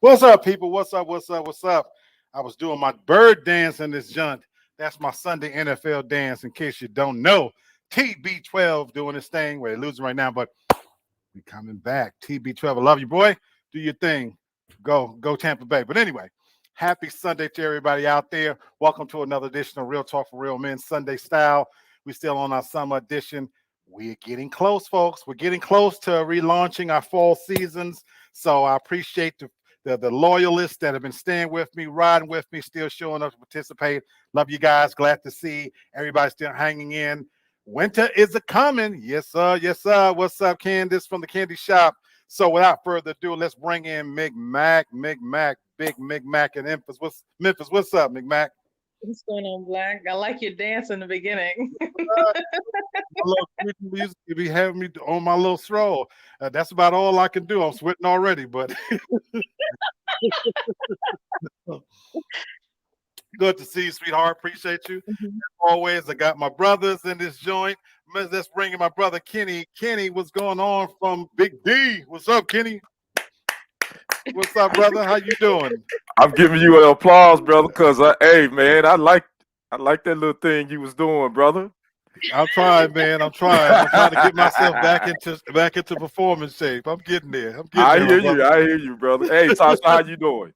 What's up, people? What's up? What's up? What's up? I was doing my bird dance in this joint. That's my Sunday NFL dance, in case you don't know. TB12 doing this thing. We're losing right now, but we coming back. TB12, I love you, boy. Do your thing. Go Tampa Bay. But anyway, happy Sunday to everybody out there. Welcome to another edition of Real Talk for Real Men Sunday style. We're still on our summer edition. We're getting close, folks. We're getting close to relaunching our fall seasons. So I appreciate the loyalists that have been staying with me, riding with me, still showing up to participate. Love you guys. Glad to see everybody still hanging in. Winter is a coming. Yes, sir. Yes, sir. What's up, Candace from the candy shop? So without further ado, let's bring in Mc-Mac, big Mc-Mac in Memphis. What's up, Mc-Mac? What's going on, Black? I like your dance in the beginning. Music, you be having me on my little stroll. That's about all I can do. I'm sweating already, but good to see you, sweetheart. Appreciate you. As always, I got my brothers in this joint. Let's bring in my brother Kenny. Kenny, what's going on from Big D? What's up, Kenny? What's up, brother? How you doing? I'm giving you an applause, brother, because hey, man, I like that little thing you was doing, brother. I'm trying, man. I'm trying to get myself back into performance shape. I'm getting there. I hear you, brother. Hey, Tasha, how you doing?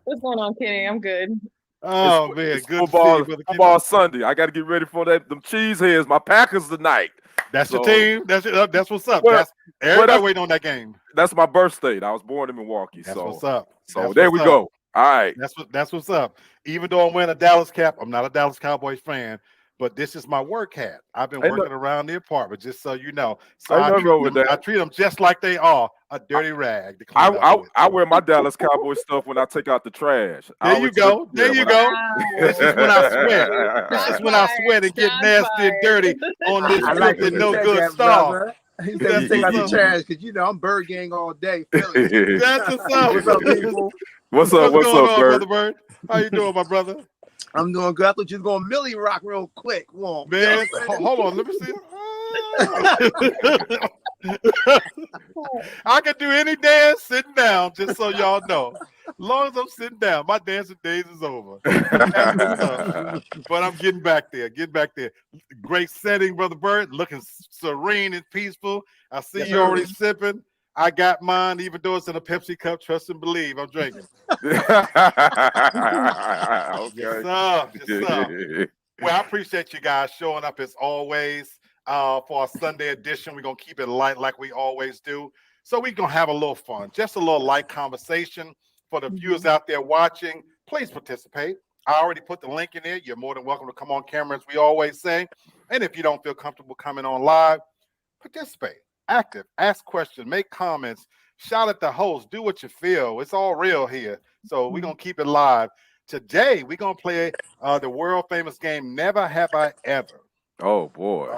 What's going on, Kenny? I'm good. Oh man, it's good football, to see you, brother. Football Sunday. I got to get ready for them cheese heads. My Packers tonight. That's your team. That's what's up. That's everybody waiting on that game. That's my birth state. I was born in Milwaukee. That's what's up. So there we go. All right. That's what's up. Even though I'm wearing a Dallas cap, I'm not a Dallas Cowboys fan, but this is my work hat. I've been working around the apartment, just so you know. So I treat them just like they are, a dirty rag. I wear my Dallas Cowboys stuff when I take out the trash. There you go. This is when I sweat. This is when I sweat and get nasty and dirty on this no good stuff. He said take out the trash because I'm Bird Gang all day. That's what's up. What's up, people? What's up, brother Bird? How you doing, my brother? I'm doing good. I thought you was going Millie Rock real quick. Man, hold on. Let me see. I can do any dance sitting down, just so y'all know. As long as I'm sitting down, my dancing days is over. But I'm getting back there. Great setting, brother Bird. Looking serene and peaceful. I see you already sipping. I got mine, even though it's in a Pepsi cup. Trust and believe, I'm drinking. Okay. Yes, sir. Well, I appreciate you guys showing up as always for our Sunday edition. We're going to keep it light like we always do. So we're going to have a little fun, just a little light conversation. For the viewers out there watching, please participate. I already put the link in there. You're more than welcome to come on camera, as we always say. And if you don't feel comfortable coming on live, participate. Active, ask questions, make comments, shout at the host, do what you feel. It's all real here. So we're going to keep it live. Today, we're going to play the world famous game, Never Have I Ever. Oh, boy.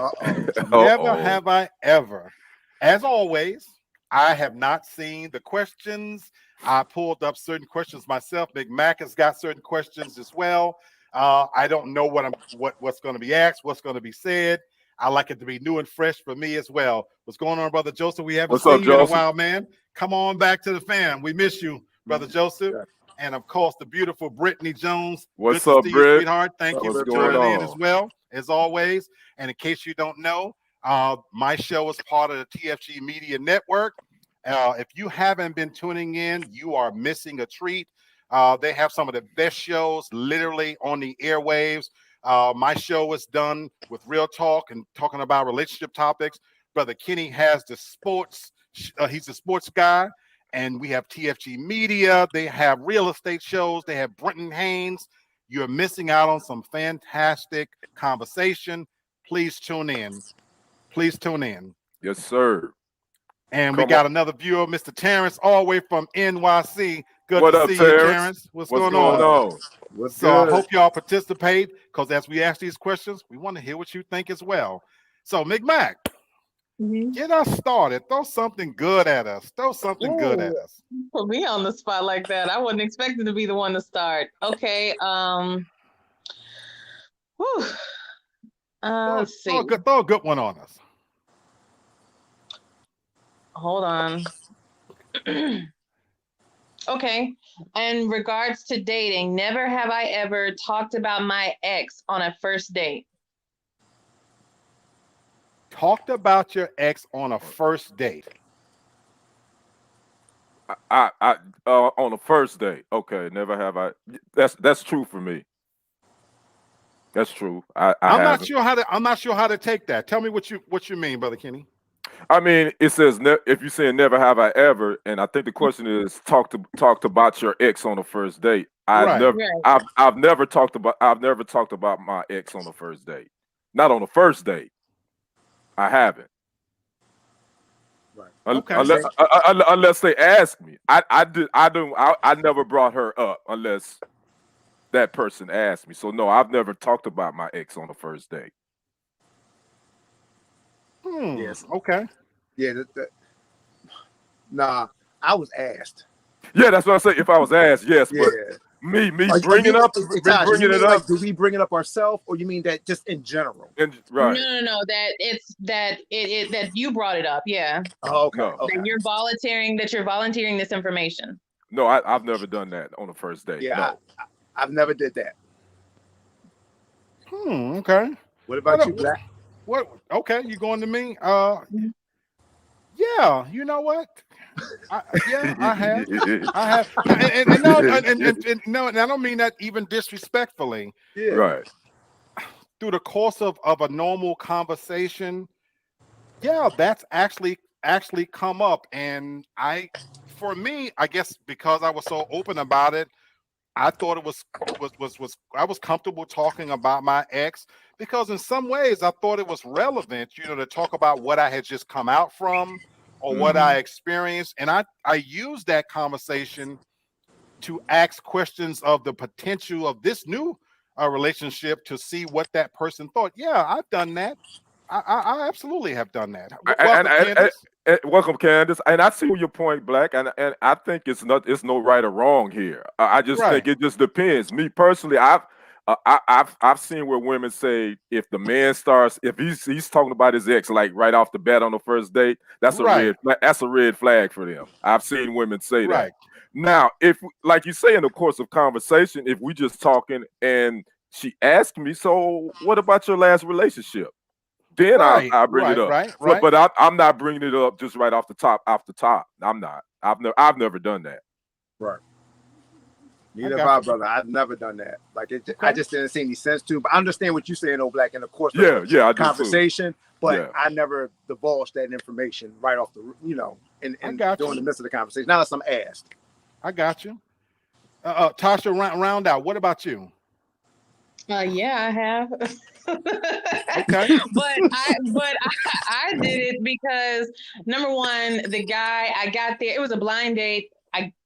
Never have I ever. As always, I have not seen the questions. I pulled up certain questions myself. Mc-Mac has got certain questions as well. I don't know what's going to be asked, what's going to be said. I like it to be new and fresh for me as well. What's going on, Brother Joseph? We haven't seen you in a while, man. Come on back to the fam. We miss you, Brother Joseph. And, of course, the beautiful Brittany Jones. What's up, Britt? Sweetheart? Thank you for joining in as well, as always. And in case you don't know, my show is part of the TFG Media Network. If you haven't been tuning in, you are missing a treat. They have some of the best shows literally on the airwaves. My show is done with real talk and talking about relationship topics. Brother Kenny has the sports. He's a sports guy. And we have TFG Media. They have real estate shows. They have Brenton Haynes. You're missing out on some fantastic conversation. Please tune in. Yes, sir. And we got another viewer, Mr. Terrence, all the way from NYC. Good to see you, Terrence. What's going on? So I hope y'all participate, because as we ask these questions, we want to hear what you think as well. So Mc-Mac, get us started. Throw something good at us. Put me on the spot like that. I wasn't expecting to be the one to start. Okay. Let's see. Throw a good one on us. Hold on. Okay. In regards to dating, never have I ever talked about my ex on a first date. Talked about your ex on a first date. I on the first date. Okay, never have I. That's true for me. That's true. I I'm not haven't. sure how to. I'm not sure how to take that. Tell me what you mean, Brother Kenny. I mean, it says if you're saying never have I ever, and I think the question is talked about your ex on the first date. Right. I've never talked about my ex on the first date. Not on the first date. I haven't. Right. Okay. Unless they ask me. I never brought her up unless that person asked me. So no, I've never talked about my ex on the first date. Yes. Okay. Yeah. Nah, I was asked. Yeah, that's what I say. If I was asked, yes, Yeah. but me Like, bringing Taj, bringing you it mean, up. like, do we bring it up ourselves, or you mean that just in general? Right. No. That you brought it up. Yeah. Oh, okay. No. Okay. That you're volunteering this information. No, I've never done that on the first date. Yeah, No. I've never did that. Okay. What about you, Black? What? Okay, you going to me? Yeah. You know what? I have. And I don't mean that even disrespectfully. Yeah. Right. Through the course of a normal conversation, yeah, that's actually come up. And for me, I guess because I was so open about it, I thought it was I was comfortable talking about my ex because in some ways I thought it was relevant, to talk about what I had just come out from or what I experienced. And I used that conversation to ask questions of the potential of this new relationship to see what that person thought. Yeah, I've done that. I absolutely have done that. Welcome, Candace. And I see your point, Black, and I think it's no right or wrong here. I just think it just depends. Me personally, I've seen where women say if the man starts, if he's talking about his ex like right off the bat on the first date, that's a red flag for them. I've seen women say that. Now, if like you say in the course of conversation, if we just talking and she asked me, so what about your last relationship? Then I bring it up. But I'm not bringing it up just right off the top. I'm not. I've never done that. Right. Neither have I, brother. I've never done that. Like I just didn't see any sense to. But I understand what you're saying, Black, in the course of I conversation. But I never divulged that information right off the and during the midst of the conversation. Not unless I'm asked. I got you. Tasha, round out. What about you? Yeah, I have. Okay. But I did it because number one, the guy, I got there, it was a blind date.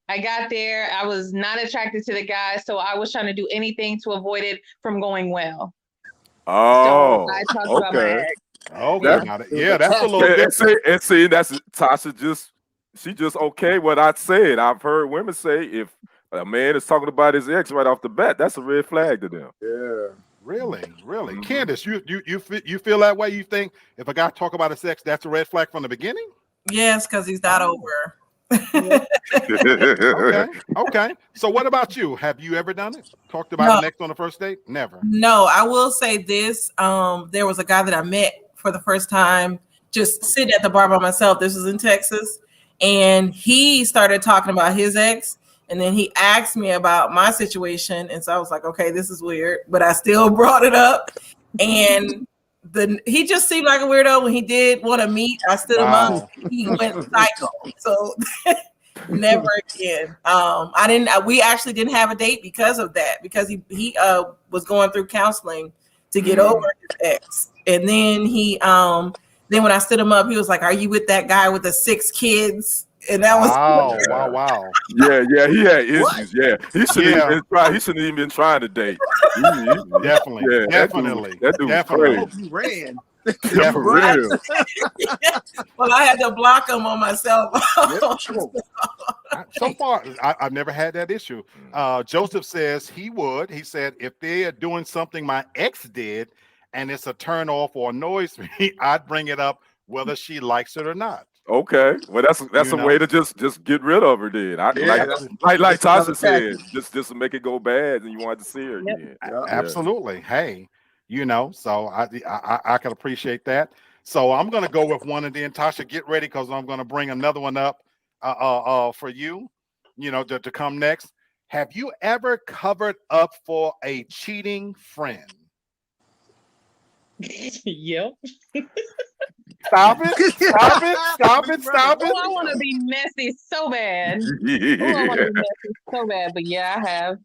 I got there, I was not attracted to the guy, so I was trying to do anything to avoid it from going well. Oh, so I talked about my ex. Okay, that's a little different. And see, that's Tasha she just okay what I said. I've heard women say if a man is talking about his ex right off the bat, that's a red flag to them. Yeah. Really? Candace, you feel that way? You think if a guy talk about his ex, that's a red flag from the beginning? Yes, because he's not over. Okay. So what about you? Have you ever done it? Talked about an ex on the first date? Never. No, I will say this. There was a guy that I met for the first time, just sitting at the bar by myself. This was in Texas. And he started talking about his ex. And then he asked me about my situation. And so I was like, okay, this is weird. But I still brought it up. And he just seemed like a weirdo when he did want to meet. I stood him up. He went psycho. So never again. We actually didn't have a date because of that, because he was going through counseling to get over his ex. And then then when I stood him up, he was like, "Are you with that guy with the 6 kids?" And that was wow. Yeah, he had issues. Yeah, he shouldn't even been trying to date. Definitely. That dude was crazy. He ran. Yeah, for real. Well, I had to block him on myself. So far, I've never had that issue. Joseph says he would. He said if they are doing something my ex did, and it's a turn off or annoys me, I'd bring it up whether she likes it or not. Okay, well that's You a know? way to just get rid of her. Then like that's Tasha another said, tactic. just to make it go bad, and you wanted to see her Yep. again. Yeah. Yeah. Absolutely. Hey, so I can appreciate that. So I'm gonna go with one, and then Tasha, get ready because I'm gonna bring another one up for you, to come next. Have you ever covered up for a cheating friend? Yep. Stop it! Stop it! Stop it! Stop Oh, it! I want to be messy so bad. Oh, I want to be messy so bad. But yeah, I have.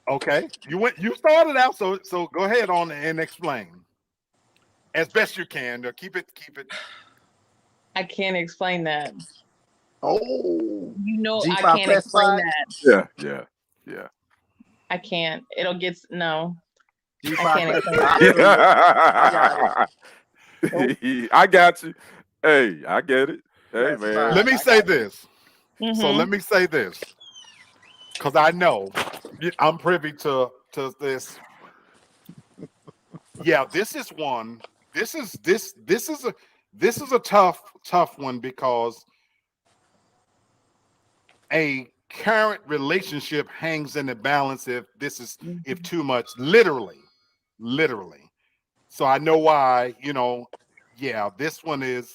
Okay, you started out, so go ahead on and explain as best you can. Keep it. I can't explain that. Oh, I G5 can't explain classified. that. Yeah. I can't. It'll get no. G5 I can't explain classified. I got you. Hey, I get it. Hey, That's man. fine. Let me say this. Mhm. So let me say this, because I know I'm privy to this. Yeah, this is one. This is a tough one because a current relationship hangs in the balance if too much, literally. So I know why, yeah, this one is,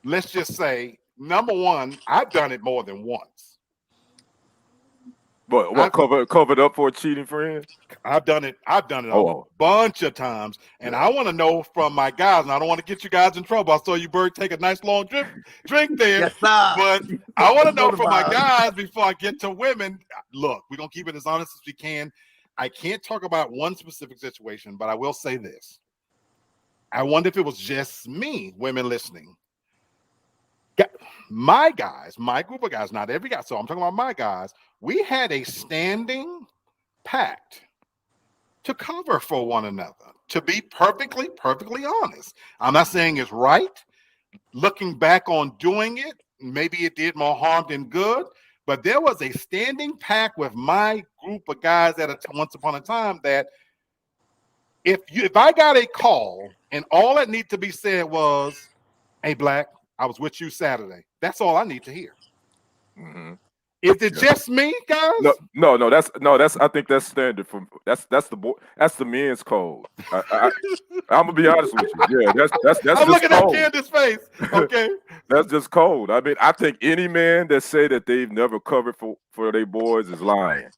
let's just say, number one, I've done it more than once. But what covered up for a cheating friend? I've done it a bunch of times, and I want to know from my guys, and I don't want to get you guys in trouble. I saw you, Bird, take a nice long drink there. Yes, sir. But I want to know from my Motivized. guys before I get to women. Look, we're gonna keep it as honest as we can. I can't talk about one specific situation, but I will say this. I wonder if it was just me, women listening. My guys, my group of guys, not every guy. So I'm talking about my guys. We had a standing pact to cover for one another, to be perfectly honest. I'm not saying it's right. Looking back on doing it, maybe it did more harm than good, but there was a standing pact with my group of guys once upon a time that if I got a call and all that needed to be said was, "Hey, Black, I was with you Saturday," that's all I need to hear. Mm-hmm. Is it just me, guys? No. That's I think that's standard that's the men's code. I'm gonna be honest with you. Yeah, that's I'm just looking code. at Candace's face. Okay. That's just code. I mean, I think any man that say that they've never covered for their boys is lying.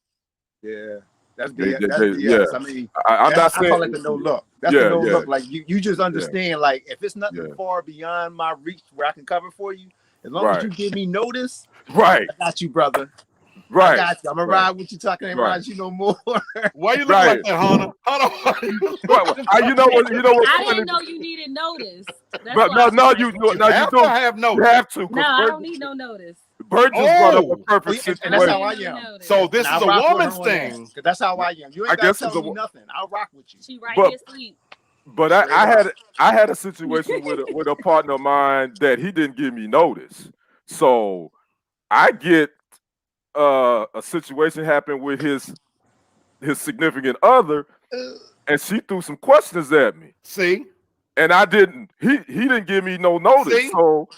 Yeah. That's BS. Yeah. I mean, I'm not saying I call it the no look. That's the no look. Like you just understand. Like if it's nothing far beyond my reach where I can cover for you, as long as you give me notice, right? I got you, brother. Right. I got you. I'm gonna ride with you, talking and ride you no more. Why you look like that, Hannah? You know what? I didn't know you needed notice. But no, you don't have notice. You have to. No, I don't need no notice. Bert just brought up a perfect situation. And that's how I am. So this is a woman's thing. That's how I am. You ain't got to tell me nothing. I'll rock with you. She right here asleep. But I had a situation with a partner of mine that he didn't give me notice. So I get a situation happen with his significant other, and she threw some questions at me. See? And I didn't. He didn't give me no notice. See? So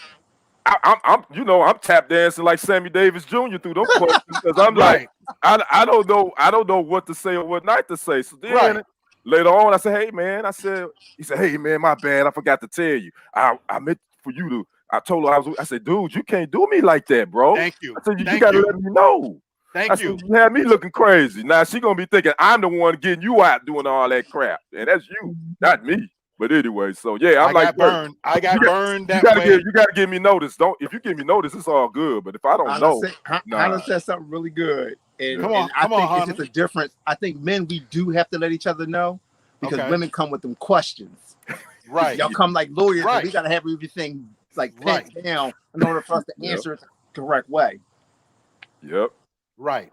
I'm tap dancing like Sammy Davis Jr. through those questions because I'm like, I don't know what to say or what not to say. So then later on, I said, "Hey man," he said, "Hey man, my bad, I forgot to tell you. I meant for you to." I told her I said, "Dude, you can't do me like that, bro." Thank you. I said, you gotta let me know. Thank you. You had me looking crazy. Now she gonna be thinking I'm the one getting you out doing all that crap, and that's you, not me. But anyway, so yeah, I got burned that way. You gotta give me notice. If you give me notice, it's all good. But if I don't know, Hannah said something really good. And come on, I think it's just a difference. I think men, we do have to let each other know because women come with them questions. Right. Y'all come like lawyers. And we gotta have everything like pinned down in order for us to answer it the correct way. Yep. Right.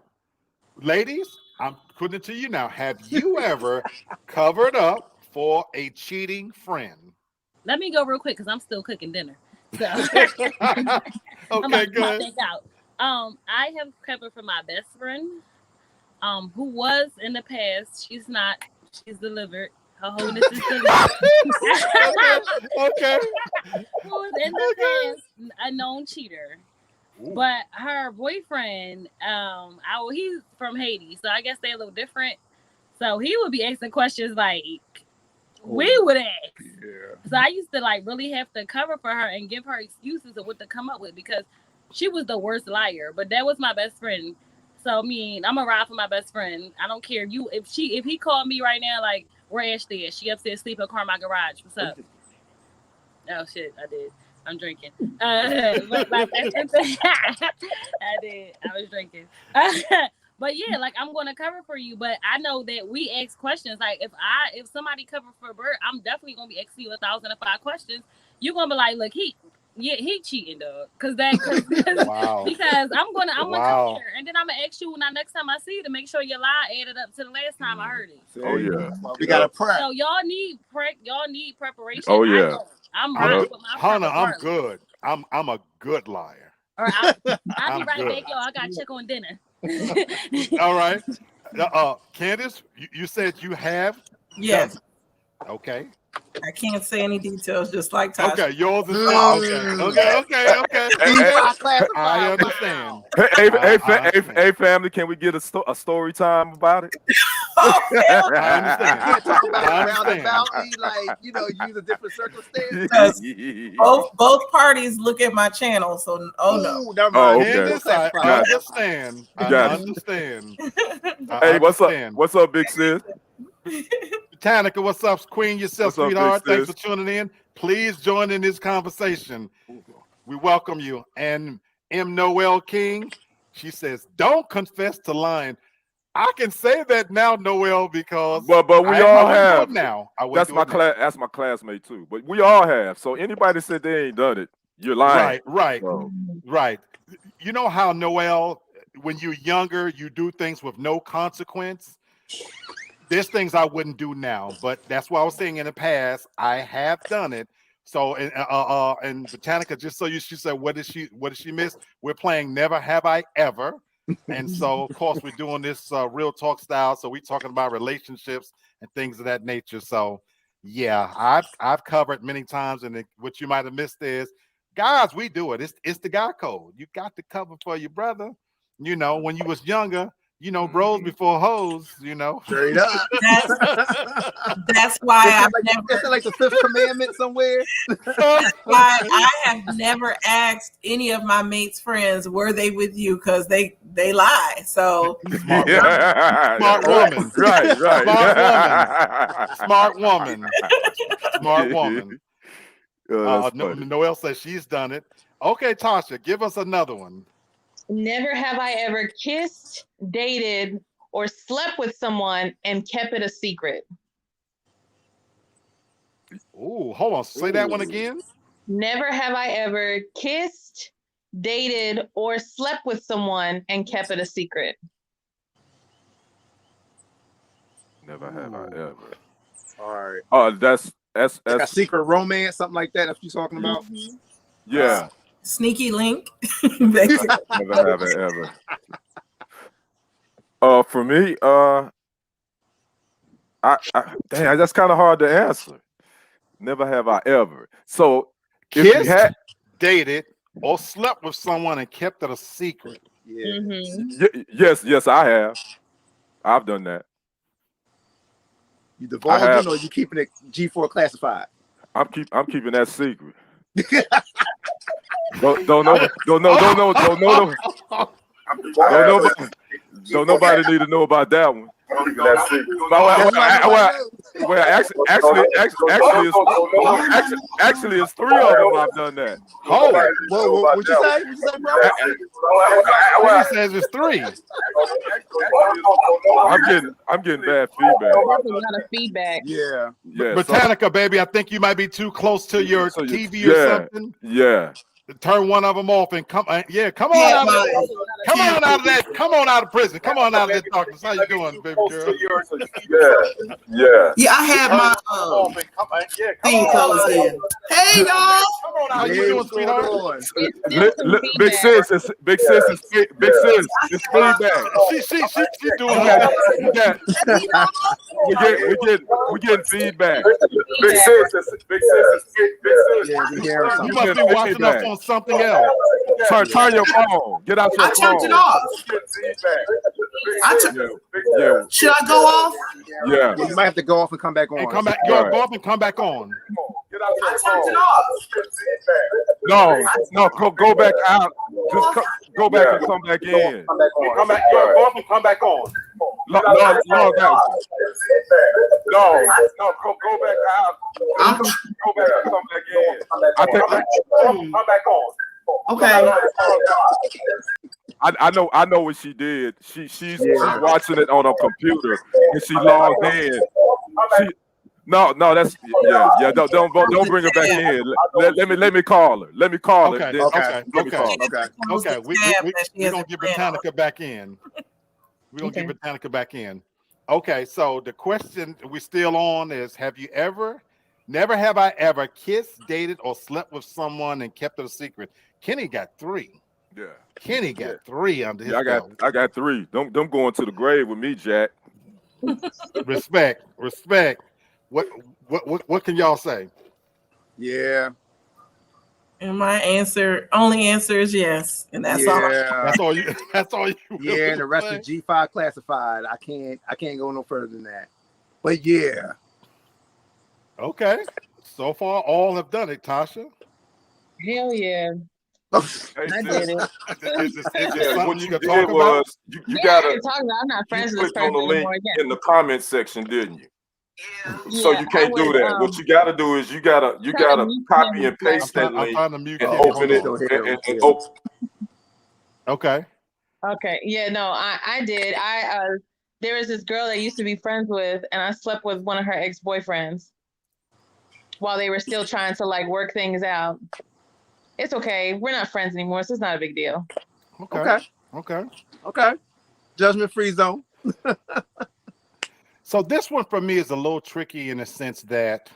Ladies, I'm putting it to you now. Have you ever covered up for a cheating friend? Let me go real quick because I'm still cooking dinner. So okay, good. I have covered for my best friend, who was in the past. She's not. She's delivered. Her wholeness is still Okay. who was in the past a known cheater. Ooh. But her boyfriend, he's from Haiti, so I guess they're a little different. So he would be asking questions like we would ask. Yeah. So I used to like really have to cover for her and give her excuses of what to come up with because she was the worst liar. But that was my best friend. So I mean, I'm gonna ride for my best friend. I don't care if he called me right now, like, where Ashley is? She upstairs sleeping in car in my garage. What's up? Oh shit, I did. I'm drinking. But I did. I was drinking. But yeah, like I'm gonna cover for you. But I know that we ask questions. Like if somebody cover for Bert, I'm definitely gonna be asking you 1,005 questions. You're gonna be like, look, he cheating, dog. Wow. Because I'm gonna Wow. come here and then I'm gonna ask you next time I see you to make sure your lie added up to the last time I heard it. Oh yeah. Well, we got to prep. So y'all need preparation. Oh yeah. I'm right with my Hunter, I'm good. I'm a good liar. Or I'll be I'm right good. back, y'all. I got to check on dinner. All right. Candace, you said you have? Yes. Okay. I can't say any details, just like Tasha. Okay, yours is okay. I understand. Hey, family, can we get a story time about it? I understand. Like, use a different circumstance. both parties look at my channel, so no. Never mind. Oh, okay. Candace, I understand. I understand. Hey, what's up? What's up, big sis? Tanika, what's up, Queen? Yourself, What's up, sweetheart. big Thanks sis? for tuning in. Please join in this conversation. We welcome you. And M. Noel King, she says, don't confess to lying. I can say that now, Noel, because but we all have now. That's my classmate too. But we all have. So anybody said they ain't done it, you're lying. Right. So. Right. You know how, Noel, when you're younger, you do things with no consequence. There's things I wouldn't do now, but that's what I was saying in the past. I have done it. So and Botanica, just so she said, what did she miss? We're playing Never Have I Ever. And so of course we're doing this real talk style. So we're talking about relationships and things of that nature. So yeah, I've covered many times, and what you might have missed is, guys, we do it. It's the guy code. You got to cover for your brother. When you was younger, bros before hoes, Straight up. That's why That's like the fifth commandment somewhere. That's why I have never asked any of my mates' friends, were they with you? Because they lie. So smart woman. Right. Smart woman. Noelle says she's done it. Okay, Tasha, give us another one. Never have I ever kissed, dated, or slept with someone and kept it a secret. Ooh, hold on. Say that one again. Never have I ever kissed, dated, or slept with someone and kept it a secret. Never have I ever. All right. Oh, that's like a secret romance, something like that. That's what you're talking about. Mm-hmm. Yeah. Sneaky link. Never have I ever. For me, that's kind of hard to answer. Never have I ever. So if kissed, you had dated, or slept with someone and kept it a secret. Yeah. Mm-hmm. Yes, I have. I've done that. You divulging, or you keeping it G4 classified? I'm keeping that secret. Don't nobody need to know about that one. Actually, it's three of them I've done that. Oh, what'd you say? He says it's three. I'm getting bad feedback. That's a lot of feedback. Yeah. Botanica, baby, I think you might be too close to your TV or something. Yeah. turn one of them off and come on out of that. Come on out of prison. Come on out of that darkness. How you doing, baby girl? Yeah. I had my thing closed in. Hey y'all. How you doing, sweetheart? Big sis is feedback. She doing that. We getting feedback. Big Yeah, we hear You something. must be watching us on something else. Turn your phone. Get out your phone. I turned it off. Should I go off? Yeah. You might have to go off and come back on. And come back. Go off and come back on. Get out your I turned it off. No, go back out. Just go back and come back in. Come back. Go off and come back on. No, go back out. Go back and come back in. Come back on. Okay. I know what she did. She's watching it on her computer and she logged in. No, that's yeah. Don't bring her back in. Let me call her. Let me call her. Okay. We're gonna get Britannica back in. We're gonna get Britannica back in. Okay, so the question we're still on is: never have I ever kissed, dated, or slept with someone and kept it a secret? Kenny got 3. Yeah. Kenny got 3 under his belt. I got 3. Don't go into the grave with me, Jack. Respect. What can y'all say? Yeah. And my only answer is yes, and that's all. That's all you. That's all you. Yeah, and the rest is G5 classified. I can't go no further than that. But yeah. Okay. So far, all have done it. Tasha. Hell yeah. I did it. What you did was you gotta talk about. I'm not friends with this clicked on person the link anymore again. in the comment section, didn't you? So Yeah, you can't do that. What you gotta do is you gotta copy and paste that link and open it and open. Okay. Yeah, no, I did. There was this girl that I used to be friends with, and I slept with one of her ex-boyfriends while they were still trying to like work things out. It's okay. We're not friends anymore, so it's not a big deal. Okay. Judgment-free zone. So this one for me is a little tricky in the sense that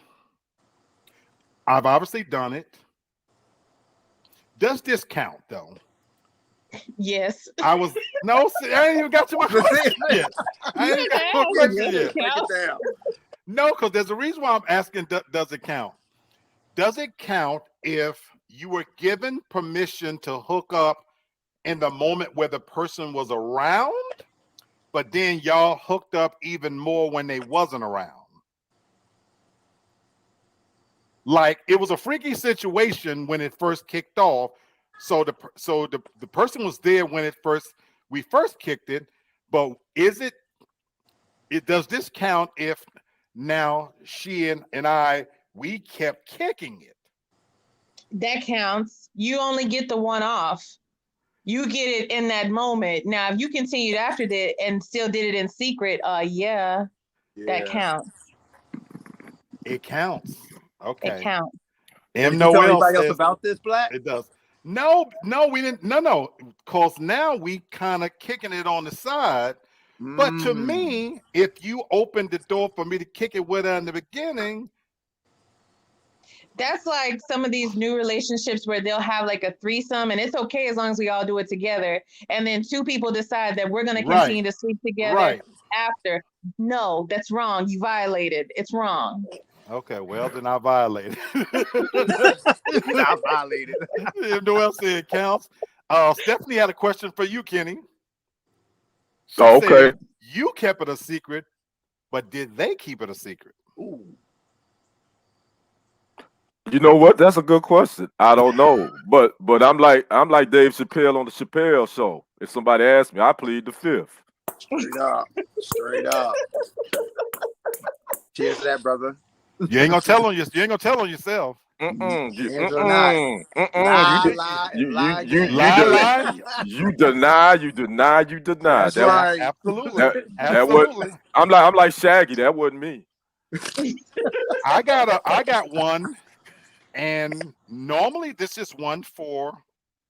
I've obviously done it. Does this count though? Yes. I ain't even got to my question yet. I ain't got my question yet. Break it down. No, because there's a reason why I'm asking, does it count? Does it count if you were given permission to hook up in the moment where the person was around, but then y'all hooked up even more when they wasn't around? Like it was a freaky situation when it first kicked off. So the person was there when we first kicked it, but does this count if now she and I we kept kicking it? That counts. You only get the one off. You get it in that moment. Now, if you continued after that and still did it in secret, that counts. It counts. Okay. It counts. Did you tell anybody else about this, Black? It does. No, we didn't. No. Because now we kind of kicking it on the side. But to me, if you opened the door for me to kick it with her in the beginning, that's like some of these new relationships where they'll have like a threesome, and it's okay as long as we all do it together. And then 2 people decide that we're going to continue to sleep together after. No, that's wrong. You violated. It's wrong. Okay, well then I violated. I violated. If no one else said it counts. Stephanie had a question for you, Kenny. She okay. said, you kept it a secret, but did they keep it a secret? Ooh. You know what? That's a good question. I don't know, but I'm like Dave Chappelle on the Chappelle Show. If somebody asks me, I plead the fifth. Straight up. Cheers to that, brother. You ain't gonna tell on yourself. You deny. That's right. Absolutely. I'm like Shaggy. That wasn't me. I got one. And normally this is one for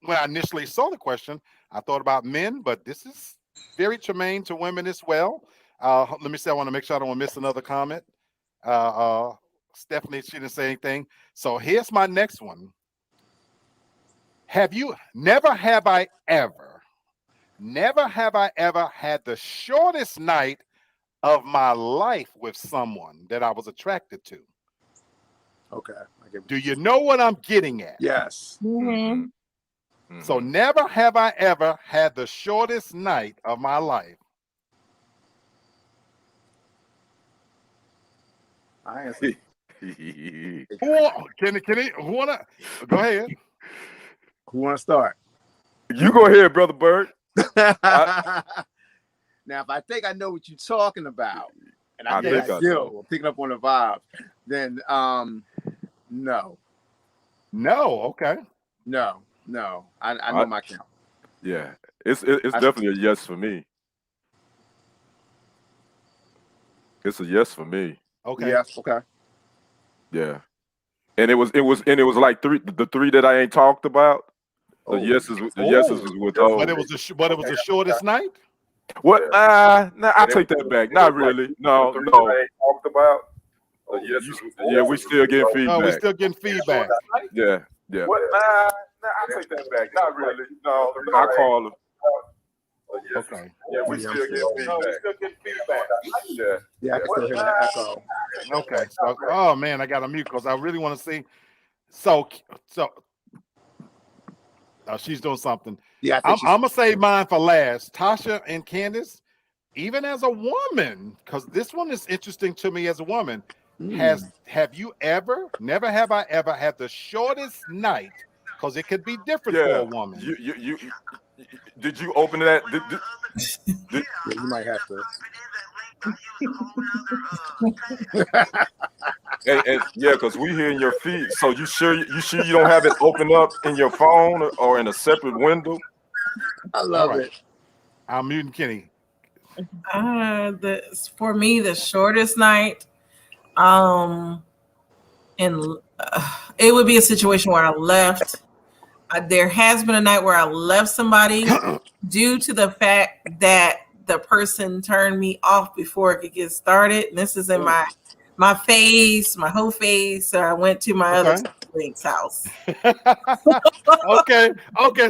when I initially saw the question, I thought about men, but this is very germane to women as well. Let me say, I want to make sure I don't want to miss another comment. Stephanie, she didn't say anything. So here's my next one. Never have I ever had the shortest night of my life with someone that I was attracted to. Okay. Do you know what I'm getting at? Yes. Mm-hmm. So never have I ever had the shortest night of my life. I answer. Who wanna go ahead? Who wanna start? You go ahead, Brother Bird. Now, if I think I know what you're talking about, and I think I do, picking up on the vibe, then no. No, okay. No. I know my count. Yeah, it's definitely a yes for me. It's a yes for me. Okay. Yes. Okay. Yeah, and it was like the three that I ain't talked about. The yeses was with those. But it was the shortest night. What? Nah, I take that back. Not really. No. Talked about. Yeah, we still getting feedback. No, we're still getting feedback. Yeah. What? Nah, I take that back. Not really. No, I call him. Okay. Yeah, we still getting feedback. Yeah, I can still hear that echo. Okay. So, oh man, I got to mute because I really want to see. So she's doing something. Yeah, I'm gonna save mine for last. Tasha and Candace, even as a woman, because this one is interesting to me as a woman. Have you never have I ever had the shortest night? Because it could be different for a woman. You did you open that? You might have to. and yeah, because we hear in your feed. So you sure you don't have it open up in your phone or in a separate window? I love it. I'm muting Kenny. For me, the shortest night, and it would be a situation where I left. There has been a night where I left somebody due to the fact that the person turned me off before it could get started. And this is in my phase, my whole phase. So I went to my other link's house. Okay.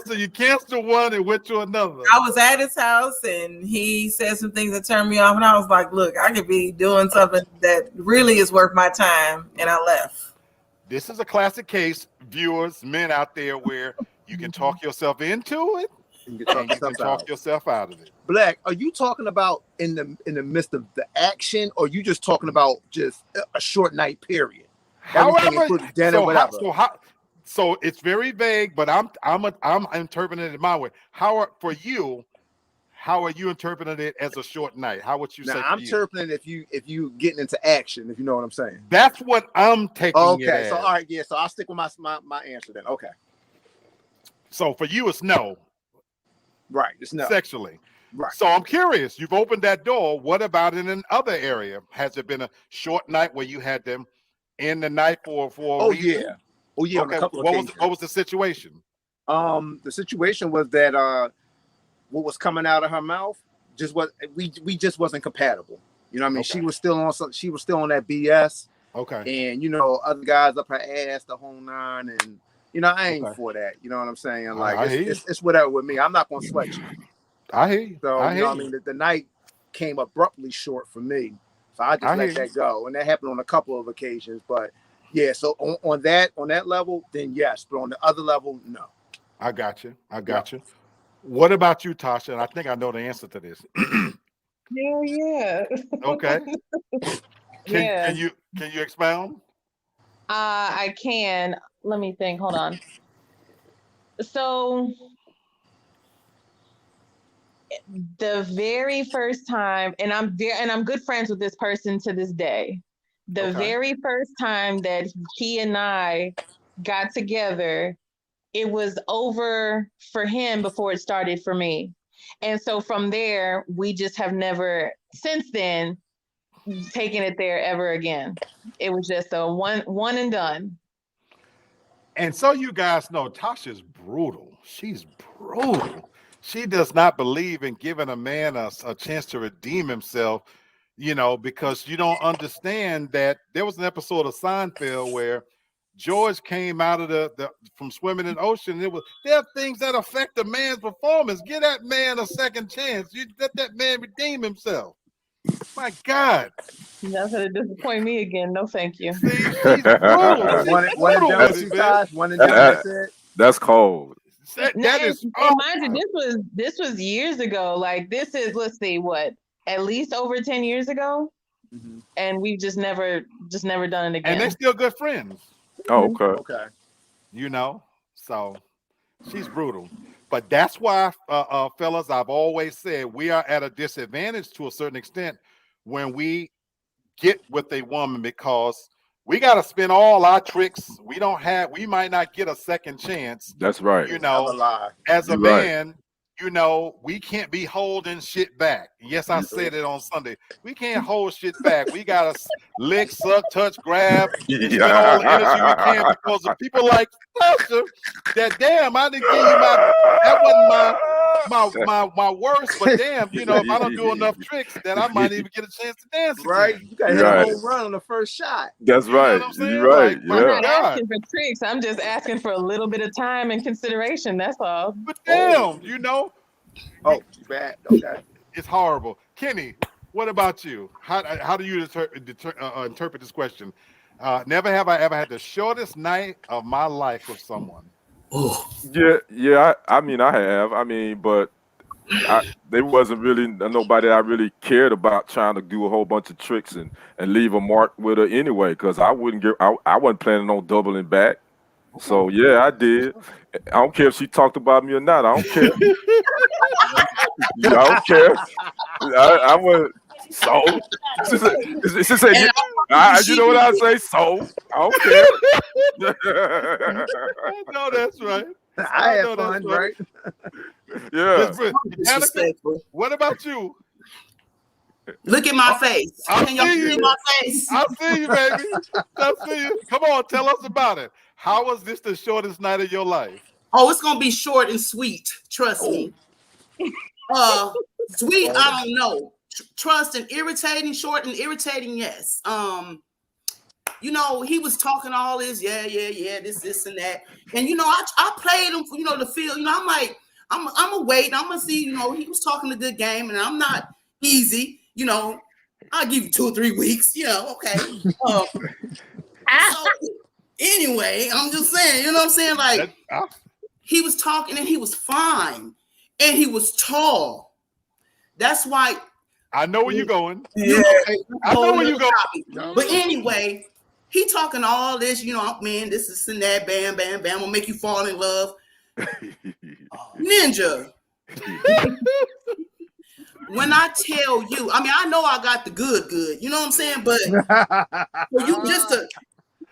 So you canceled one and went to another. I was at his house and he said some things that turned me off. And I was like, look, I could be doing something that really is worth my time. And I left. This is a classic case, viewers, men out there, where you can talk yourself into it and you can talk yourself out of it. Black, are you talking about in the midst of the action, or you just talking about just a short night period? However, so it's very vague, but I'm interpreting it my way. How are you interpreting it as a short night? How would you say? I'm interpreting if you getting into action, if you know what I'm saying. That's what I'm taking. Okay, so all right, yeah. So I'll stick with my answer then. Okay. So for you, it's no. Right, it's no. Sexually. Right. So I'm curious. You've opened that door. What about in another area? Has it been a short night where you had them in the night for a reason? Yeah. Oh yeah. Okay. What was the situation? The situation was that what was coming out of her mouth we just wasn't compatible. You know what I mean? Okay. She was still on that BS. Okay. And other guys up her ass the whole nine, and I ain't for that. You know what I'm saying? Like it's whatever with me. I'm not gonna sweat you. I hear you. So I mean the night came abruptly short for me. So I just let that go. And that happened on a couple of occasions. But yeah, so on that level, then yes. But on the other level, no. I got you. What about you, Tasha? And I think I know the answer to this. Yeah. Okay. Can you expound? I can. Let me think. Hold on. So the very first time, and I'm good friends with this person to this day. The very first time that he and I got together, it was over for him before it started for me. And so from there, we just have never since then taken it there ever again. It was just a one and done. And so you guys know Tasha's brutal. She's brutal. She does not believe in giving a man a chance to redeem himself, because you don't understand that there was an episode of Seinfeld where George came out of from swimming in the ocean. There are things that affect a man's performance. Give that man a second chance. You let that man redeem himself. My God. You're not gonna disappoint me again. No, thank you. See, she's brutal. One and done, two ties. One and done. That's it. That's cold. That is. And mind you, this was years ago. Like this is, let's see, what, at least over 10 years ago, and we've just never done it again. And they're still good friends. Oh, okay. Okay. So she's brutal. But that's why, fellas, I've always said we are at a disadvantage to a certain extent when we get with a woman, because we got to spend all our tricks. We might not get a second chance. That's right. As a man, we can't be holding shit back. Yes, I said it on Sunday. We can't hold shit back. We got to lick, suck, touch, grab, spend all the energy we can, because of people like Tasha, that damn, I didn't give you that wasn't my worst, but damn, if I don't do enough tricks, then I might even get a chance to dance again. Right. You got to hit a home run on the first shot. That's right. You're right. I'm not asking for tricks. I'm just asking for a little bit of time and consideration. That's all. But damn, Oh, bad. Okay. It's horrible. Kenny, what about you? How do you interpret this question? Never have I ever had the shortest night of my life with someone. Oh. Yeah. I mean, I have. I mean, but there wasn't really nobody I really cared about trying to do a whole bunch of tricks and leave a mark with her anyway, because I wasn't planning on doubling back. So yeah, I did. I don't care if she talked about me or not. I don't care. I don't care. I went. So she said, you know what I say? So I don't care. No, that's right. I had fun, right? Yeah. Disrespectful. What about you? Look at my face. Can y'all see my face? I see you, baby. I see you. Come on, tell us about it. How was this the shortest night of your life? Oh, it's gonna be short and sweet. Trust me. Sweet, I don't know. Trust and irritating, short and irritating, yes. He was talking all this, yeah, this and that. And I played him, to feel, I'm like, I'm gonna wait, I'm gonna see, he was talking a good game, and I'm not easy, I'll give you 2 or 3 weeks, okay. So, anyway, I'm just saying, you know what I'm saying? Like, he was talking and he was fine, and he was tall. That's why. I know where you're going. Yeah, I know where you're going. But anyway, he talking all this, man, this is and that, bam, bam, bam, will make you fall in love. Ninja. When I tell you, I know I got the good, you know what I'm saying? But for you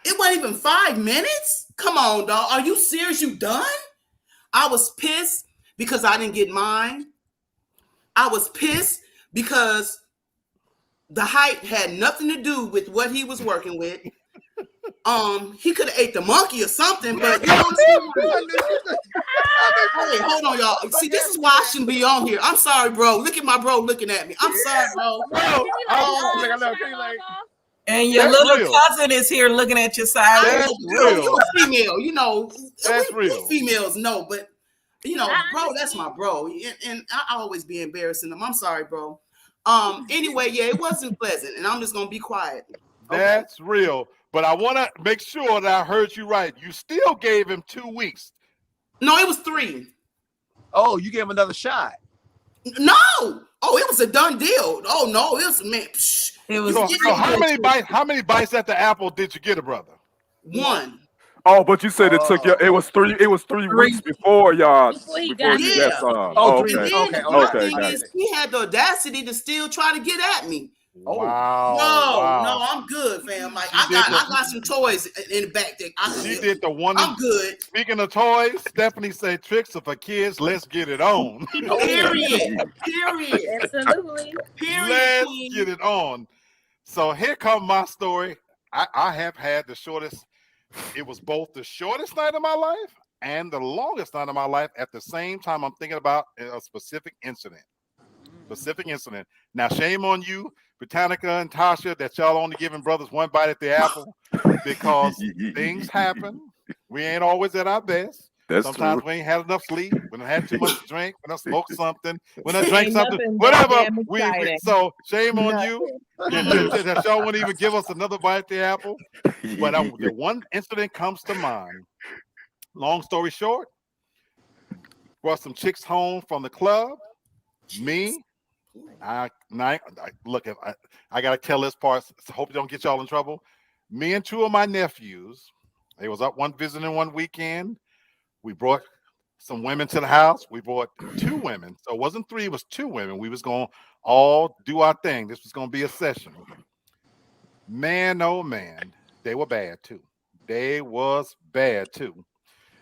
it wasn't even 5 minutes? Come on, dog. Are you serious? You done? I was pissed because I didn't get mine. I was pissed because the height had nothing to do with what he was working with. He could have ate the monkey or something, but you know what I'm saying? Hey, hold on, y'all. See, this is why I shouldn't be on here. I'm sorry, bro. Look at my bro looking at me. I'm sorry, bro. And your little cousin is here looking at your side. You're a female, That's real. Females know, but bro, that's my bro. And I always be embarrassing them. I'm sorry, bro. Anyway, yeah, it wasn't pleasant, and I'm just gonna be quiet. Okay. That's real. But I want to make sure that I heard you right. You still gave him 2 weeks. No, it was 3. Oh, you gave him another shot. No. Oh, it was a done deal. Oh no, it was It was. So how many bites at the apple did you get, a brother? 1. Oh, but you said it took you. It was 3 weeks before y'all. Before you got some. Oh, okay. Okay. He had the audacity to still try to get at me. Wow. No, I'm good, fam. Like I got some toys in the back there. She did the one. I'm good. Speaking of toys, Stephanie said tricks are for kids. Let's get it on. Period. Absolutely. Let's get it on. So here comes my story. I have had the shortest It was both the shortest night of my life and the longest night of my life. At the same time, I'm thinking about a specific incident. Now, shame on you, Britannica and Tasha, that y'all only giving brothers one bite at the apple, because things happen. We ain't always at our best. Sometimes we ain't had enough sleep. We done had too much to drink. We done smoked something. We done drank something. Whatever. So shame on you that y'all wouldn't even give us another bite at the apple. But the one incident comes to mind. Long story short, brought some chicks home from the club. Me, I gotta tell this part. So hope you don't get y'all in trouble. Me and two of my nephews, they was up visiting one weekend. We brought some women to the house. We brought two women. So it wasn't three, it was two women. We was going to all do our thing. This was going to be a session. Man, oh man, they were bad too.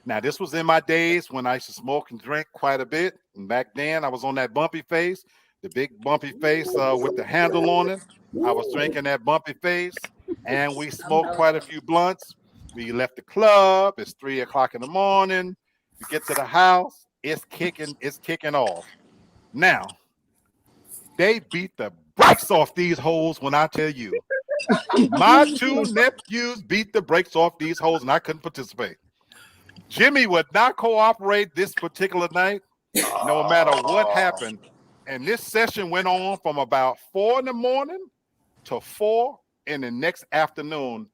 Now, this was in my days when I used to smoke and drink quite a bit. And back then, I was on that bumpy face, the big bumpy face with the handle on it. I was drinking that bumpy face, and we smoked quite a few blunts. We left the club. It's 3 o'clock in the morning. We get to the house. It's kicking off. Now, they beat the brakes off these hoes when I tell you. My two nephews beat the brakes off these hoes, and I couldn't participate. Jimmy would not cooperate this particular night, no matter what happened. And this session went on from about 4 in the morning to 4 in the next afternoon.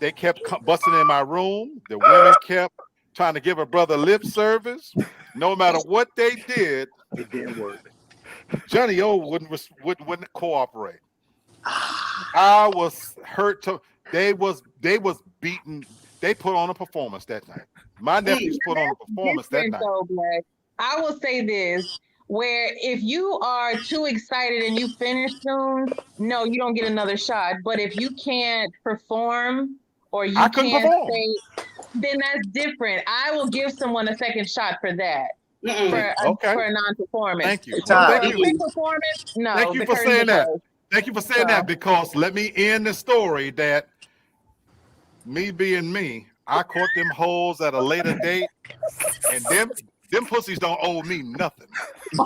They kept busting in my room. The women kept trying to give a brother lip service. No matter what they did, It didn't work. Johnny O wouldn't cooperate. I was hurt. They was beaten. They put on a performance that night. My nephews put on a performance that night. Black. I will say this, where if you are too excited and you finish soon, no, you don't get another shot. But if you can't perform or you can't stay, then that's different. I will give someone a second shot for that. For a non-performance. Thank you. Thank you. Performance, no. Thank you for saying that. Thank you for saying that, because let me end the story that me being me, I caught them hoes at a later date, and them pussies don't owe me nothing.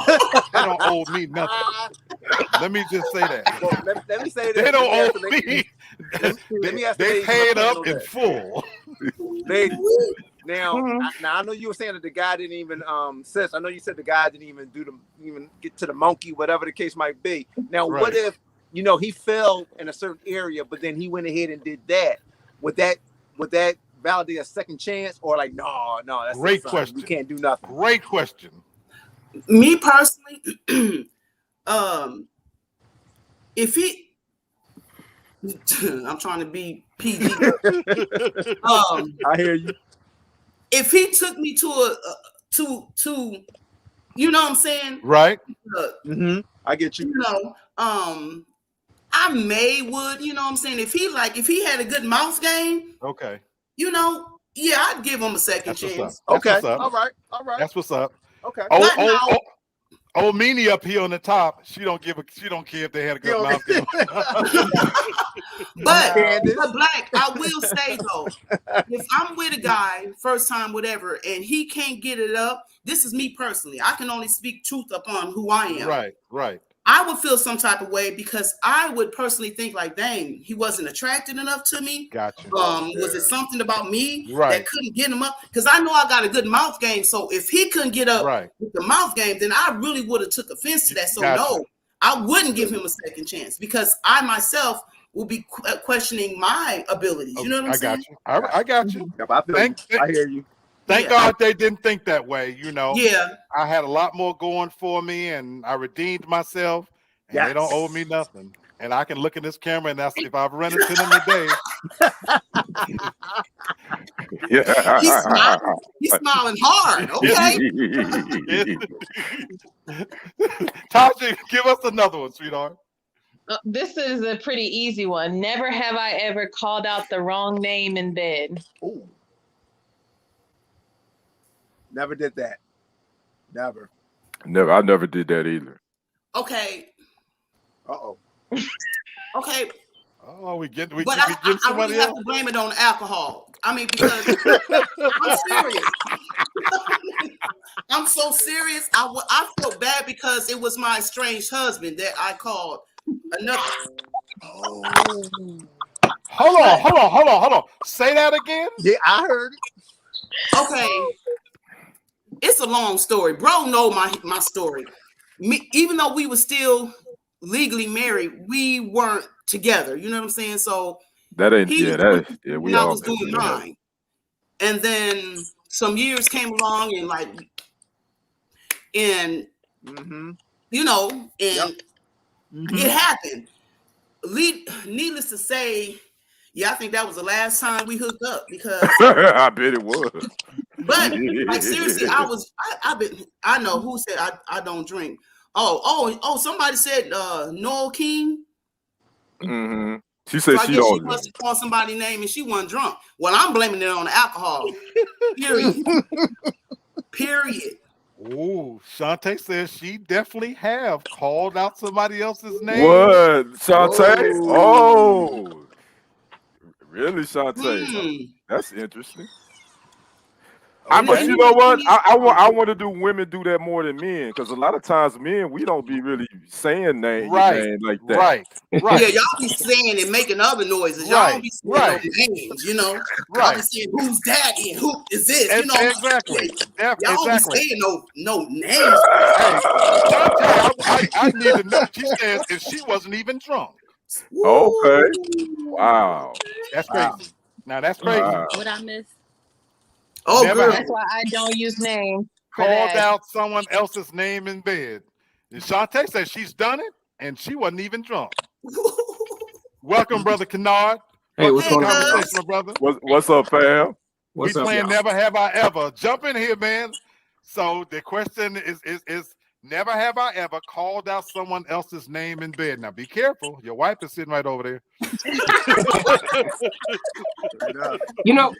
They don't owe me nothing. Let me just say that. Well, let me say this. They don't owe me. They paid up in full. Now, now I know you were saying that the guy didn't even sis. I know you said the guy didn't even get to the monkey, whatever the case might be. Now, what if he fell in a certain area, but then he went ahead and did that? Would that validate a second chance, or like no, that's great question. We can't do nothing. Great question. Me personally, if he, I'm trying to be PG. I hear you. If he took me to you know what I'm saying? Right. I get you. I would, you know what I'm saying? If he had a good mouth game, okay. I'd give him a second chance. Okay. All right. That's what's up. Okay. Old Meanie up here on the top, she don't care if they had a good mouth game. But Black, I will say though, if I'm with a guy, first time, whatever, and he can't get it up, this is me personally. I can only speak truth upon who I am. Right. I would feel some type of way, because I would personally think like, dang, he wasn't attracted enough to me. Gotcha. Was it something about me Right. that couldn't get him up? Because I know I got a good mouth game. So if he couldn't get up with the mouth game, then I really would have took offense to that. So no, I wouldn't give him a second chance, because I myself will be questioning my abilities. You know what I'm saying? I got you. I hear you. Thank God they didn't think that way, Yeah. I had a lot more going for me, and I redeemed myself, and they don't owe me nothing. And I can look in this camera, and that's if I've run into them today. He's smiling hard. Okay. Tasha, give us another one, sweetheart. This is a pretty easy one. Never have I ever called out the wrong name in bed. Ooh. Never did that. Never. I never did that either. Okay. Okay. Oh, we get I really have to blame it on alcohol. I mean, because I'm serious. I'm so serious. I felt bad because it was my estranged husband that I called another. Hold on. Say that again. Yeah, I heard it. Okay. It's a long story. Bro know my story. Even though we were still legally married, we weren't together. You know what I'm saying? So that ain't we I was doing mine. And then some years came along and you know, and it happened. Needless to say, I think that was the last time we hooked up because I bet it was. But like seriously, I know who said I don't drink. Oh, somebody said Noel King. Mm-hmm. She said so she must have called somebody's name and she wasn't drunk. Well, I'm blaming it on the alcohol. Period. Ooh, Shantae says she definitely have called out somebody else's name. What, Shantae? Oh, really, Shantae? That's interesting. But you know what? I want to do women do that more than men because a lot of times men we don't be really saying names like that. Right. Yeah, y'all be saying and making other noises. Y'all don't be saying no names, you know. Y'all be saying who's daddy and who is this, you know. Exactly. Y'all be saying no names. Hey, I need to know. She says if she wasn't even drunk. Okay. Wow. That's crazy. Now that's crazy. What I missed? Oh, girl. That's why I don't use names. Called out someone else's name in bed. And Shantae says she's done it and she wasn't even drunk. Welcome, Brother Kennard. Hey, what's going on, my brother? What's up, fam? What's we up, playing y'all? Never Have I Ever. Jump in here, man. So the question is never have I ever called out someone else's name in bed. Now be careful. Your wife is sitting right over there. You know,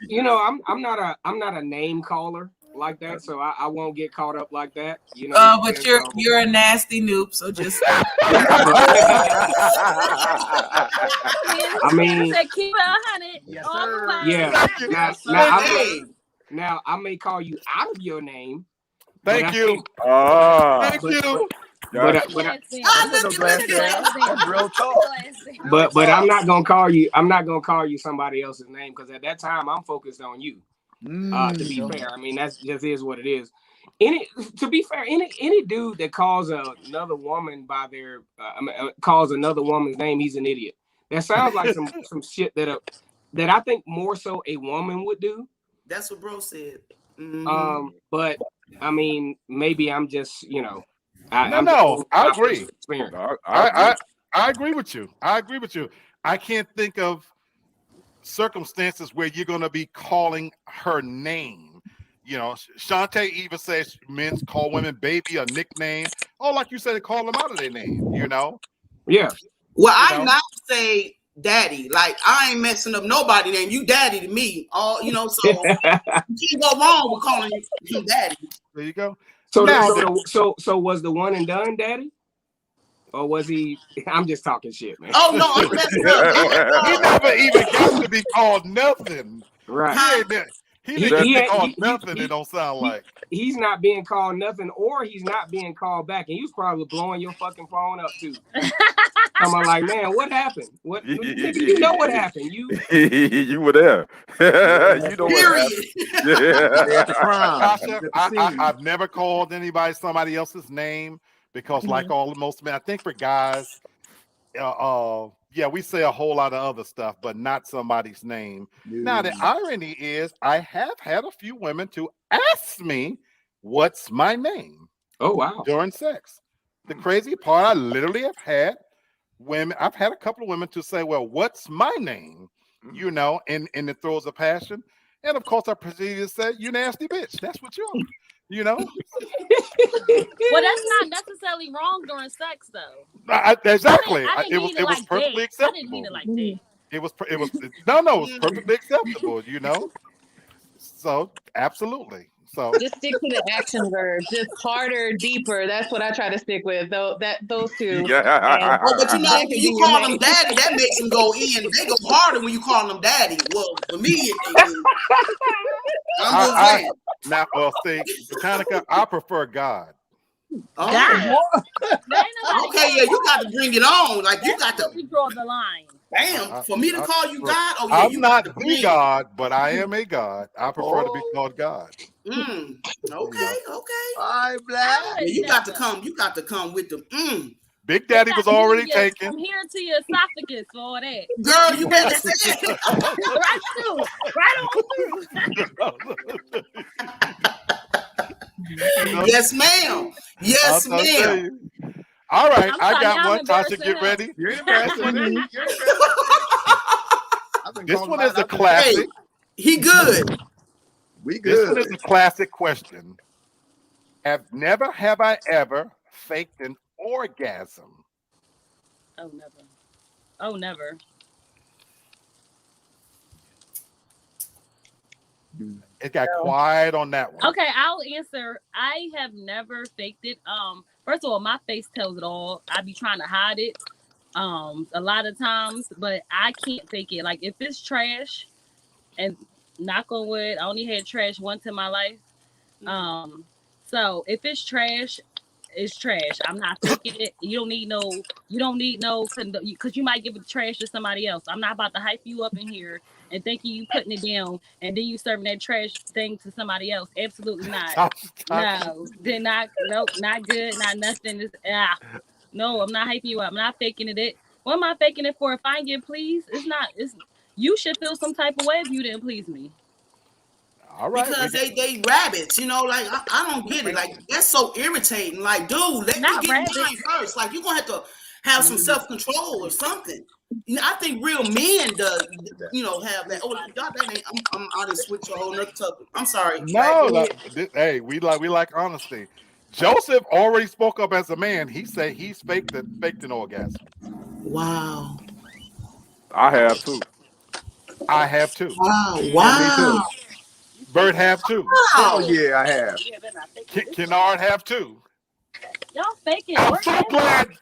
I'm not a name caller like that, so I won't get caught up like that. You know. But you're a nasty noob, so just. I mean, keep it 100. Yeah. Now I may call you out of your name. Thank you. Thank you. But I'm not gonna call you. I'm not gonna call you somebody else's name because at that time I'm focused on you. To be fair, I mean that's just is what it is. To be fair, any dude that calls another woman by their calls another woman's name, he's an idiot. That sounds like some shit that I think more so a woman would do. That's what bro said. But I mean, maybe I'm just I agree. I agree with you. I can't think of circumstances where you're going to be calling her name. You know, Shantae even says men call women baby or nickname. Oh, like you said, call them out of their name, you know? Yeah. Well, I not say daddy. Like, I ain't messing up nobody's name. You daddy to me. So you can't go wrong with calling you daddy. There you go. So was the one and done daddy? Or was he? I'm just talking shit, man. Oh no, I'm messing up. He never even got to be called nothing. Right. He didn't get called nothing. It don't sound like he's not being called nothing, or he's not being called back, and he was probably blowing your fucking phone up too. I'm like, man, what happened? What you know what happened? You were there. You know what happened. Tasha, I've never called anybody somebody else's name because, like most men, I think for guys, we say a whole lot of other stuff, but not somebody's name. Now, the irony is I have had a few women to ask me, what's my name? Oh, wow. During sex. The crazy part, I literally have had women, I've had a couple of women to say, well, what's my name? You know, in the throes of passion. And of course, I proceeded to say, you nasty bitch. That's what you are. You know? Well, that's not necessarily wrong during sex, though. Exactly. I didn't it was perfectly acceptable. I didn't mean it like that. It was perfectly acceptable, you know? So absolutely. So Just stick to the action verbs. Just harder, deeper. That's what I try to stick with. Though those two. Yeah. Oh, but you know, That when could you be call your them name. daddy, that makes them go in. They go harder when you call them daddy. Well, for me, it do. I'm just saying. now, well, see, Botanica, I prefer God. Oh, Okay, yeah, you got to bring it on. Like you got to. We draw the line. Damn, for me to call you God. Oh yeah, I'm you not got to the bring. God, but I am a God. I prefer to be called God. Okay. All right, Black. Yeah, you got to come. You got to come with the. Big Daddy was already taken. From here to your esophagus for all that. Girl, you better say it. Right through. Right on through. Yes, ma'am. Yes, I'll tell ma'am. you. All right, I'm I sorry, got now one. I'm Tasha, embarrassed get to ready. You're embarrassing me. This one is a classic. He good. We This one good. is a classic question. Have I ever faked an orgasm? Oh, never. Oh, never. It got quiet on that one. Okay, I'll answer. I have never faked it. First of all, my face tells it all. I be trying to hide it a lot of times, but I can't fake it. Like if it's trash, and knock on wood, I only had trash once in my life. So if it's trash, it's trash. I'm not faking it. You don't need no, because you might give the trash to somebody else. I'm not about to hype you up in here and thinking you putting it down and then you serving that trash thing to somebody else. Absolutely not. No, they're not. Nope, not good. Not nothing. No, I'm not hyping you up. I'm not faking it. What am I faking it for? If I ain't get pleased, it's you should feel some type of way if you didn't please me. All right. Because they rabbits, you know, like I don't get it. Like that's so irritating. Like, dude, let me get mine first. Like you're gonna have to have some self-control or something. You know, I think real men does, have that. Oh, y'all, that ain't. I'm out of switch a whole nother topic. I'm sorry. No, hey, we like honesty. Joseph already spoke up as a man. He said he's faked an orgasm. Wow. I have too. I have too. Wow. Bert have too. Oh yeah, I have. Kennard have too. Y'all faking.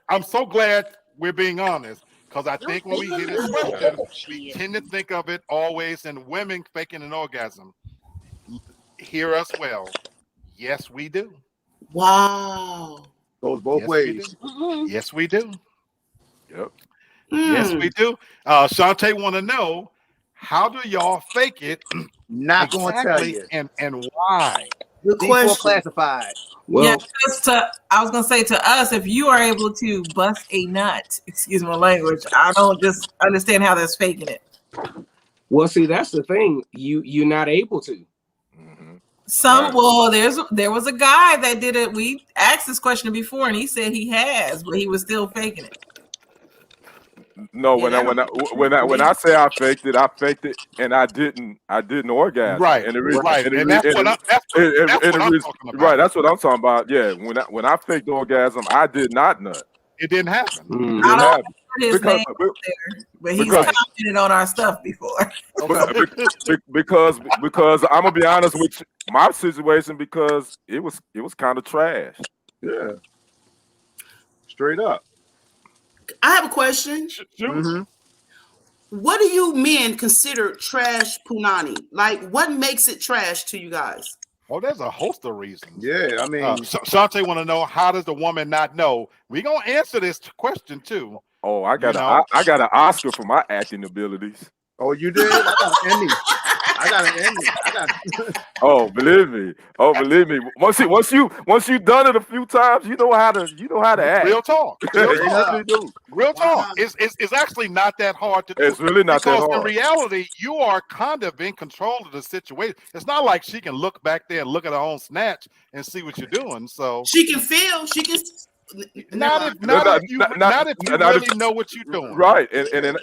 I'm so glad we're being honest. Because I think when we hear this question, we tend to think of it always in women faking an orgasm. Hear us well. Yes, we do. Wow. Goes both ways. Yes, we do. Yep. Yes, we do. Shantae want to know, how do y'all fake it? Not going to tell you. And why? Good question. Classified. Well, I was gonna say to us, if you are able to bust a nut, excuse my language, I don't just understand how that's faking it. Well, see, that's the thing. You're not able to. There was a guy that did it. We asked this question before, and he said he has, but he was still faking it. No, when I say I faked it, and I didn't orgasm. Right, and that's what I'm talking about. Right, that's what I'm talking about. Yeah, when I faked the orgasm, I did not nut. It didn't happen. It didn't happen. His name there, but he's commented on our stuff before. because I'm gonna be honest with my situation, because it was kind of trash. Yeah, straight up. I have a question. Mm-hmm. What do you men consider trash punani? Like, what makes it trash to you guys? Oh, there's a host of reasons. Yeah, I mean, Shantae want to know, how does the woman not know? We're gonna answer this question too. Oh, I got an Oscar for my acting abilities. Oh, you did? I got an Emmy. Oh, believe me. Once you've done it a few times, you know how to act. Real talk. Real talk. Wow. It's actually not that hard to do. It's really not that hard. Because in reality, you are kind of in control of the situation. It's not like she can look back there and look at her own snatch and see what you're doing. So she can feel. She can. Not if you really know what you're doing. Right. And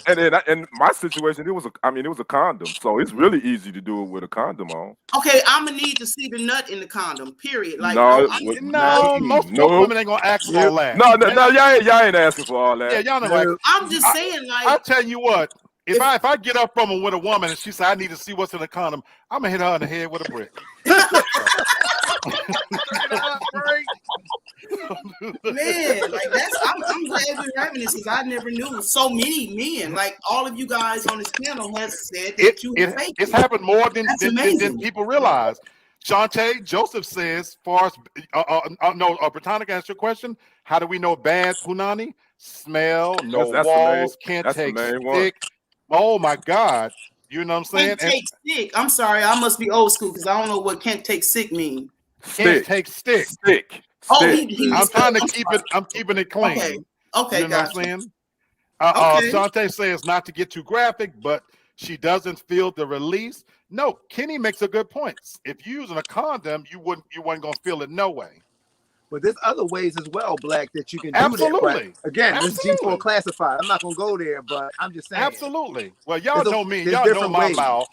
in my situation, it was a condom. So it's really easy to do it with a condom on. Okay, I'm gonna need to see the nut in the condom. Period. Like most women ain't gonna ask for all that. No, y'all ain't asking for all that. Yeah, y'all know. I'm just saying, like, I'll tell you what. If I get up from her with a woman and she said I need to see what's in the condom, I'm gonna hit her in the head with a brick. Man, like I'm glad we're having this because I never knew so many men. Like all of you guys on this panel has said that it's happened more than amazing. people realize. Shantae Joseph says, far as Britannica, answer your question. How do we know bad punani? Smell, no walls, can't take stick. Oh my God. You know what I'm saying? Can't take stick. I'm sorry, I must be old school because I don't know what can't take sick mean. Can't take stick. Oh, I'm trying to keep it. I'm keeping it clean. Okay, you know what I'm saying? Okay. Shantae says not to get too graphic, but she doesn't feel the release. No, Kenny makes a good point. If you're using a condom, you weren't gonna feel it no way. But there's other ways as well, Black, that you can do Absolutely. that. Right? Again, this G4 classified. I'm not gonna go there, but I'm just saying. Absolutely. Well, y'all know me. Y'all Y'all know my mouth.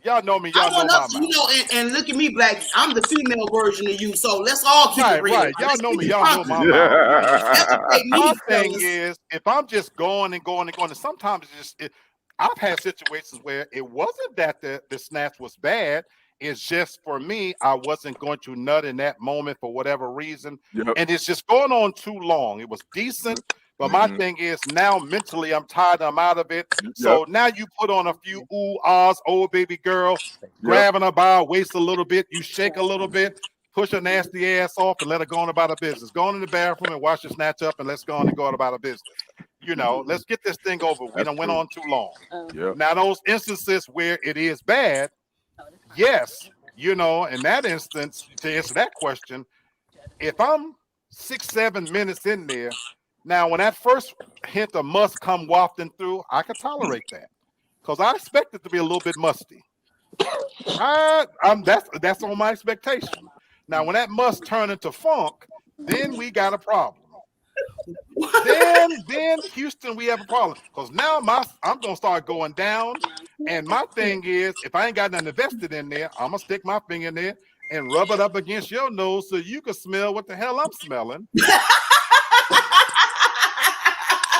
Y'all know me. Y'all know my mouth. You know, and look at me, Black. I'm the female version of you, so let's all keep it real. Right. Y'all know me. Y'all know my mouth. My thing is, if I'm just going and going and going, and sometimes I've had situations where it wasn't that the snatch was bad. It's just for me, I wasn't going to nut in that moment for whatever reason. Yep. And it's just going on too long. It was decent, but my thing is now mentally I'm tired, I'm out of it. So now you put on a few ahs, old baby girl, grabbing her by her waist a little bit, you shake a little bit, push her nasty ass off and let her go on about her business. Go on in the bathroom and wash your snatch up and let's go on and go on about her business. You know, let's get this thing over. We done went on too long. Now those instances where it is bad, yes, you know, in that instance, to answer that question, if I'm 6-7 minutes in there, now when that first hint of must come wafting through, I can tolerate that because I expect it to be a little bit musty. That's on my expectation. Now when that must turn into funk, then we got a problem. Then Houston, we have a problem because now I'm gonna start going down, and my thing is, if I ain't got nothing invested in there, I'm gonna stick my finger in there and rub it up against your nose so you can smell what the hell I'm smelling.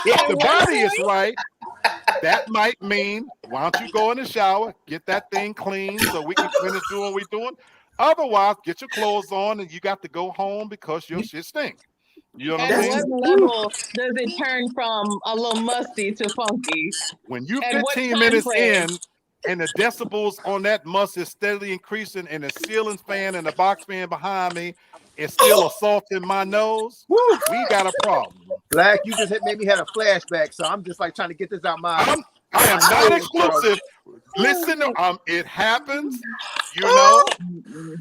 If the body is right, that might mean why don't you go in the shower, get that thing clean so we can finish doing what we're doing. Otherwise, get your clothes on and you got to go home because your shit stinks. You know what I'm saying? What level does it turn from a little musty to funky? When you 15 minutes in and the decibels on that must is steadily increasing and the ceiling fan and the box fan behind me is still assaulting my nose, we got a problem. Black, you just made me have a flashback, so I'm just like trying to get this out my I am not exclusive. Listen, it happens, you know.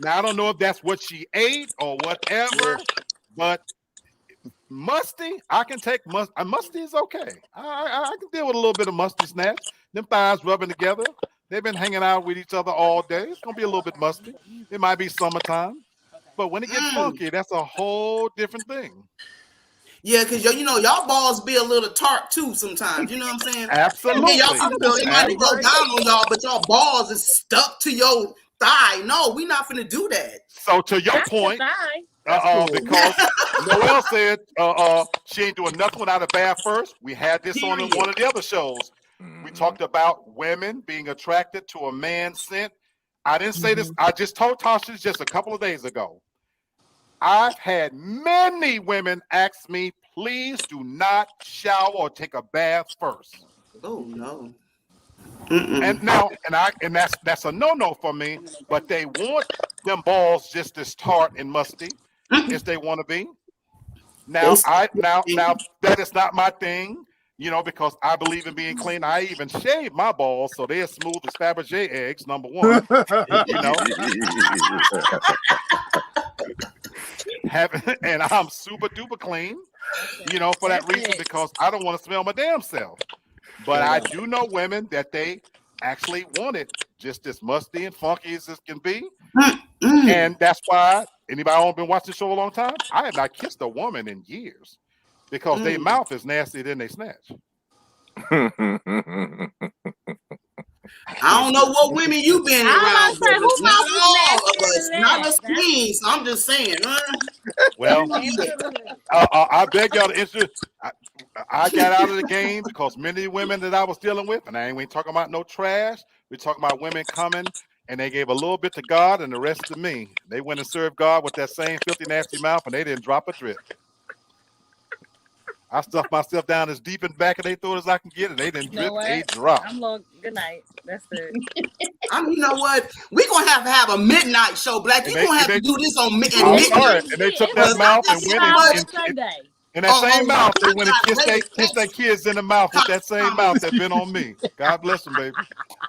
Now I don't know if that's what she ate or whatever, but musty, I can take musty is okay. I can deal with a little bit of musty snatch. Them thighs rubbing together. They've been hanging out with each other all day. It's gonna be a little bit musty. It might be summertime, but when it gets funky, that's a whole different thing. Yeah, because you know y'all balls be a little tart too sometimes. You know what I'm saying? Absolutely. Y'all it might go down on y'all, but y'all balls is stuck to your thigh. No, we not finna do that. So to your point. Because Noelle said she ain't doing nothing without a bath first. We had this on one of the other shows. We talked about women being attracted to a man's scent. I didn't say this. I just told Tasha just a couple of days ago. I've had many women ask me, please do not shower or take a bath first. Oh no. And now, and that's a no-no for me, but they want them balls just as tart and musty as they want to be. Now that is not my thing, you know, because I believe in being clean. I even shave my balls so they're smooth as Fabergé eggs, number one. You know. And I'm super duper clean, you know, for that reason, because I don't want to smell my damn self. But I do know women that they actually want it just as musty and funky as it can be. And that's why anybody who's been watching the show a long time, I have not kissed a woman in years because their mouth is nastier than they snatch. I don't know what women you been around, but not us queens. I'm just saying. Well, I beg y'all to answer. I got out of the game because many women that I was dealing with, and I ain't talking about no trash. We're talking about women coming and they gave a little bit to God and the rest to me. They went and served God with that same filthy, nasty mouth, and they didn't drop a drip. I stuffed myself down as deep in the back of their throat as I can get, and they didn't You know drip a what? drop. I'm low. Good night. That's it. You know what? We're gonna have a midnight show, Black. And You're gonna have they- to do this on I'm midnight. sorry. And they took that mouth and went and Sunday. in that same mouth, they went and Wait, kissed their kids in the mouth with that same mouth that been on me. God bless them, baby.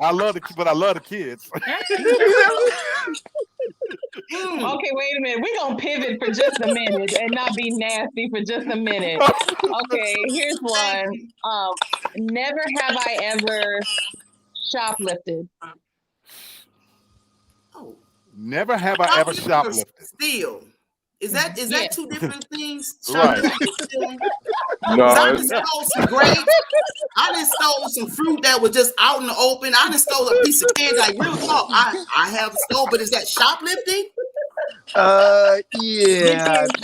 I love the kids. Okay, wait a minute. We're gonna pivot for just a minute and not be nasty for just a minute. Okay, here's one. Never have I ever shoplifted. Oh, Never have I ever shoplifted. Steal. Is that Yes. two different things? Right. Shoplifting, stealing? No, I done stole some grapes. I done stole some fruit that was just out in the open. I done stole a piece of candy. Like real talk, I have stole, but is that shoplifting? Yeah. Did you That's go to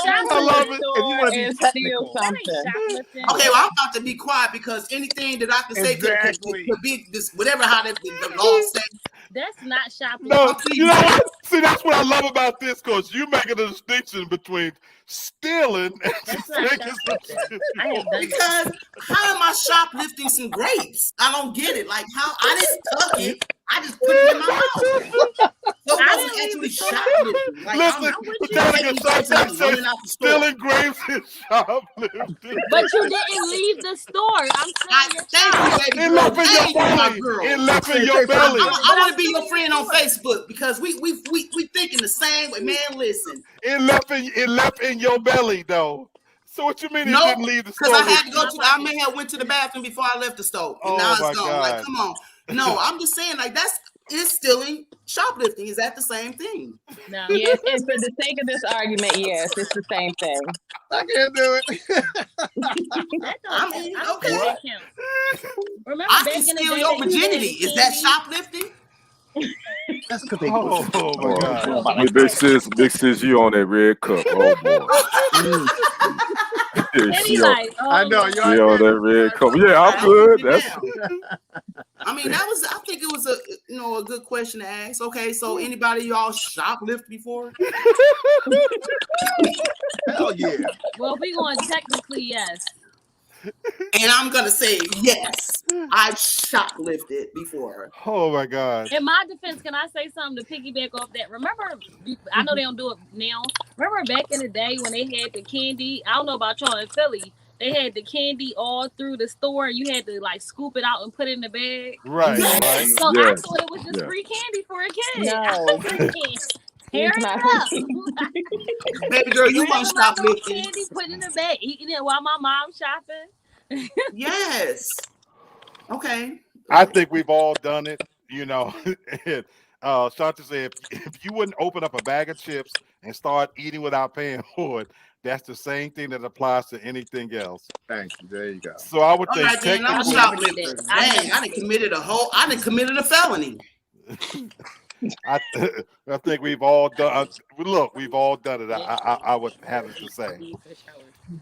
shoplifting. the I love it. If you store wanna be and steal technical. That ain't something? shoplifting. Okay, well, I'm about to be quiet because anything that I can say Exactly. could be this, whatever how the law says. That's not shoplifting. No, you know what? See, that's what I love about this, because you making a distinction between stealing and That's just not taking some shoplifting. shit. I have done that. Because how am I shoplifting some grapes? I don't get it. Like how I just took it, I just put it in my mouth. So it I wasn't didn't actually leave the store. shoplifting. Like, Listen, I'm with you. Britannica Sunshine says running out the store. stealing grapes is shoplifting. But you didn't leave the store. I'm I saying thank you, baby It girl. left in Thank your you, my belly. girl. It left in your belly. I want to be your friend on Facebook because we thinking the same way. Man, listen. It left in your belly, though. So what you mean it No, didn't leave the store? because I had to with go you? to. I may have went to the bathroom before I left the store, and Oh, now my it's gone. Like, God. come on. No, I'm just saying, like it's stealing, shoplifting. Is that the same thing? no. Yes, and for the sake of this argument, yes, it's the same thing. I can't do it. That I don't mean, count. I don't okay. think that counts. Remember I back can in the steal day your that you virginity. had Is that candy? shoplifting? That's because they Oh my God. Hey, big sis, you on that red cup. Oh boy. And he She on, like, oh, I know, Lord. she on that red cup. Yeah, I'm good. That's I mean, I think it was a good question to ask. Okay, so anybody y'all shoplift before? hell yeah. Well, we going technically yes. And I'm gonna say yes. I've shoplifted before. Oh my God. In my defense, can I say something to piggyback off that? Remember, I know they don't do it now. Remember back in the day when they had the candy? I don't know about y'all in Philly. They had the candy all through the store. You had to like scoop it out and put it in the bag. Right. So I Yes, thought it was just yes. free candy for a kid. No. Free candy. Tear It's it not up. Baby girl, you want Grabbing my little shoplifting? candy, putting it in the bag, eating it while my mom's shopping. Yes. Okay. I think we've all done it, you know. Shanta said, if you wouldn't open up a bag of chips and start eating without paying for it, that's the same thing that applies to anything else. Thank you. There you go. So I would All think right, then I'm a technically, shoplifter. Dang, I done committed a felony. I think we've all done. Look, we've all done it. I would have it to say.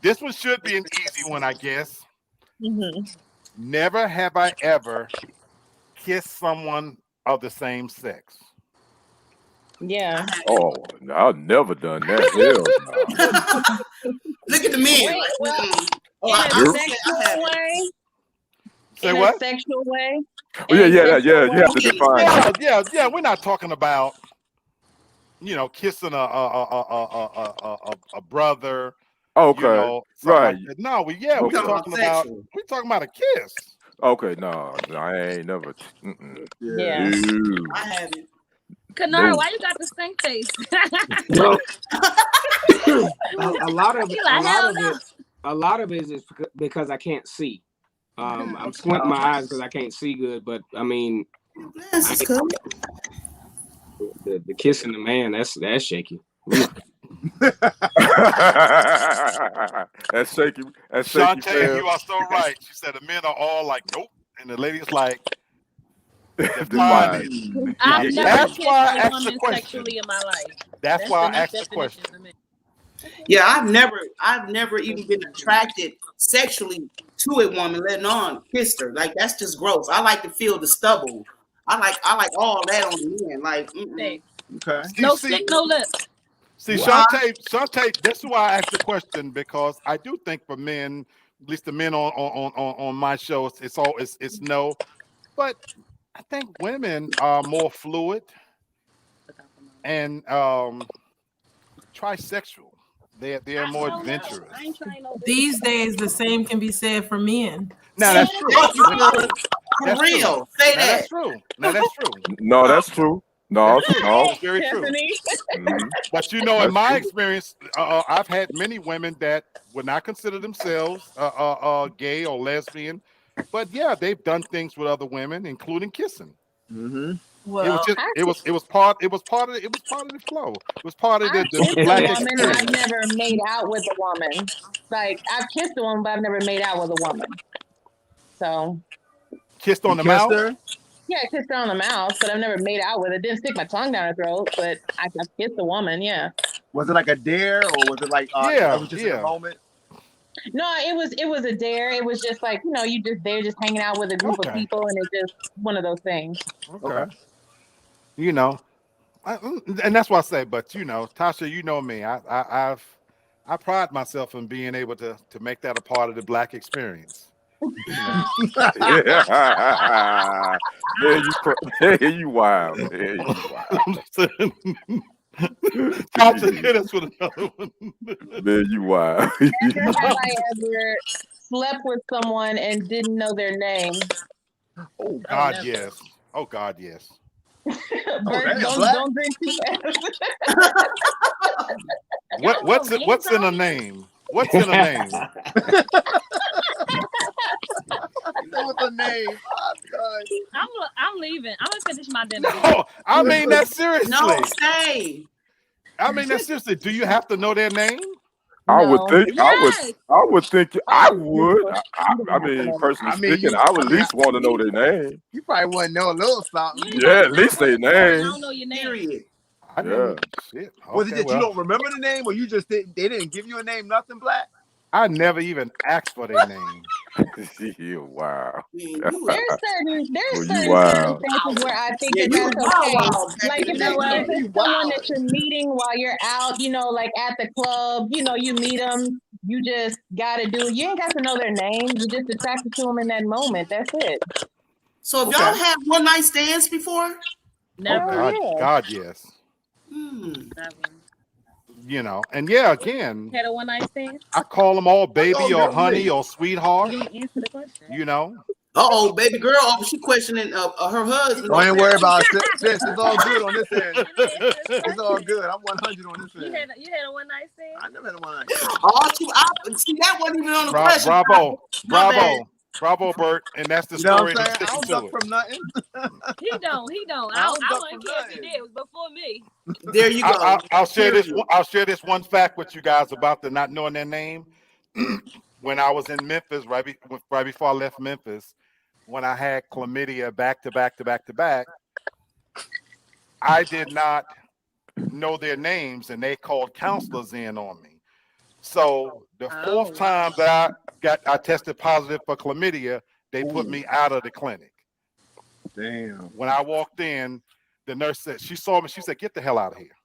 This one should be an easy one, I guess. Mm-hmm. Never have I ever kissed someone of the same sex. Yeah. Oh, I've never done that. Hell no. Look at the men. Wait, well, Oh, in I a have sexual it. way. Say In what? a sexual way. Oh, yeah. You have to define. Yeah. We're not talking about, kissing a brother. Okay. Something Right. like that. No, we're Okay. talking about a kiss. Okay. No, I ain't never. Mm-mm. Yeah. Ew. I haven't. Kanar, No. why you got the stink face? Well, a lot of He like, hell no. a lot of it is because I can't see. I'm squinting my eyes because I can't see good. But I mean, Yes, it's cool. the kissing the man, that's shaky. That's shaky. That's shaky. Shantae, you are so right. She said the men are all like, nope. And the lady's like, Define it. I've never That's kissed why I a asked woman the question. sexually in my life. That's why I asked the definition question. of me. Yeah, I've never even been attracted sexually to a woman, letting on kissed her. Like that's just gross. I like to feel the stubble. I like all that on the men. Like, Hey, Okay. no stick, no lip. See, Wow. Shantae, that's why I asked the question, because I do think for men, at least the men on my show, it's no. But I think women are more fluid and trisexual. They're more I don't know. adventurous. I ain't trying no These days, the same can be said for men. Now that's true. For That's real, true. say Now that. that's true. Now that's true. No, that's true. No, no. That's very true. Tiffany. Mhm. But in That's my true. experience, I've had many women that would not consider themselves gay or lesbian, but yeah, they've done things with other women, including kissing. Mm-hmm. Well, It was part of the flow. It was part of I've the kissed a black woman. experience. I've never made out with a woman. Like I've kissed a woman, but I've never made out with a woman. So Kissed on the Kissed mouth. her? yeah, I kissed her on the mouth, but I've never made out with her. Didn't stick my tongue down her throat, but I've kissed a woman. Yeah. Was it like a dare, or was it like Yeah, it was just in yeah. a moment? No, it was a dare. It was just like, they're just hanging out with a group of Okay. people, and it's just one of those things. Okay. And that's why I say. But Tasha, you know me. I pride myself in being able to make that a part of the black experience. Yeah, you wild. Yeah, you wild. Tasha, hit us with another one. Man, you wild. Never have I ever slept with someone and didn't know their name. Oh God, never. yes. Oh God, yes. Bert, damn, don't Black. drink too fast. What's in a name? What's in a name? Know the name. Oh, God. I'm leaving. I'm gonna finish my dinner. No, I mean that seriously. No, stay. I mean that seriously. Do you have to know their name? I would No. think. Yes. I would think. I would. I mean, personally I mean, speaking, you- I would at least want to know their name. You probably wouldn't know a little something. Yeah, at least their I name. don't know your name. Period. I didn't. Shit. Was it Okay, that you don't remember the name, or you just didn't? They didn't give you a name, nothing, Black. I never even asked for their name. Yeah, wow. Man, you There's Well, you certain wild. circumstances where I think Yeah, that you that's wild, okay. wild back Like in if the day. it's You someone wild. that you're meeting while you're out, like at the club, you meet them, you just gotta you ain't got to know their names. You just attracted to them in that moment. That's it. So if y'all have one night stands before, Never. God, yeah. God, yes. Never. And yeah, again, Had a one night stand. I call them all baby Oh, or girl, honey me. or sweetheart. You didn't answer the question. baby girl, she questioning her husband. Don't even worry about it. Sis, it's all good on this end. It's all good. I'm 100 on this You end. had a one night stand. I never had a one. See, that wasn't even on the question. My bad. Bravo, Bert, and that's the You know story. what I'm and saying? I I'm don't sticking duck to from nothing. He don't. I I don't duck wouldn't from care if he nothing. did. It was before me. There you go. I'll share this. Period. I'll share this one fact with you guys about the not knowing their name. When I was in Memphis, right before I left Memphis, when I had chlamydia back to back, I did not know their names, and they called counselors in on me. So the fourth time that I tested positive for chlamydia, they put me out of the clinic. Damn. When I walked in, the nurse said, she saw me, she said, "Get the hell out of here.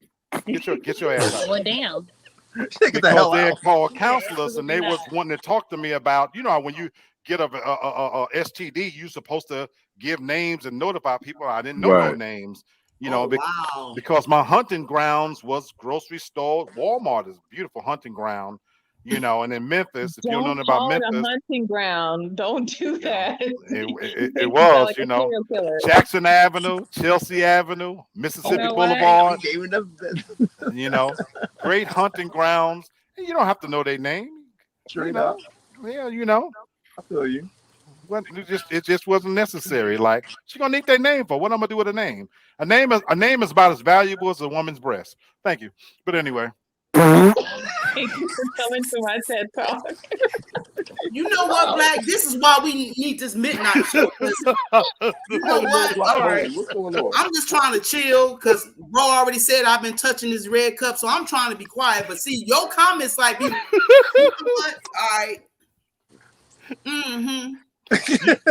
Get your ass out." Well, damn. Get the hell Because they had out. called counselors and they was wanting to talk to me about, when you get a STD, you're supposed to give names and notify people. I didn't know no Right. names, Wow. because my hunting grounds was grocery store. Walmart is a beautiful hunting ground, and in Memphis, if you don't know Don't nothing about call it a Memphis, hunting ground. Don't do that. it was, Like a serial killer. Jackson Avenue, Chelsea Avenue, Mississippi know what? Boulevard, Gave it the great hunting grounds. And you don't have to know their name. straight up. Yeah, I feel you. Well, it just wasn't necessary. Like, she gonna need their name for what I'm gonna do with a name. A name is about as valuable as a woman's breast. Thank you. But anyway. Thank you for coming to my TED Talk. You know what, Black? This is why we need this midnight show. 'Cause you know what? All right. What's going on? I'm just trying to chill because bro already said I've been touching this red cup, so I'm trying to be quiet. But see, your comments like, you know what? All right.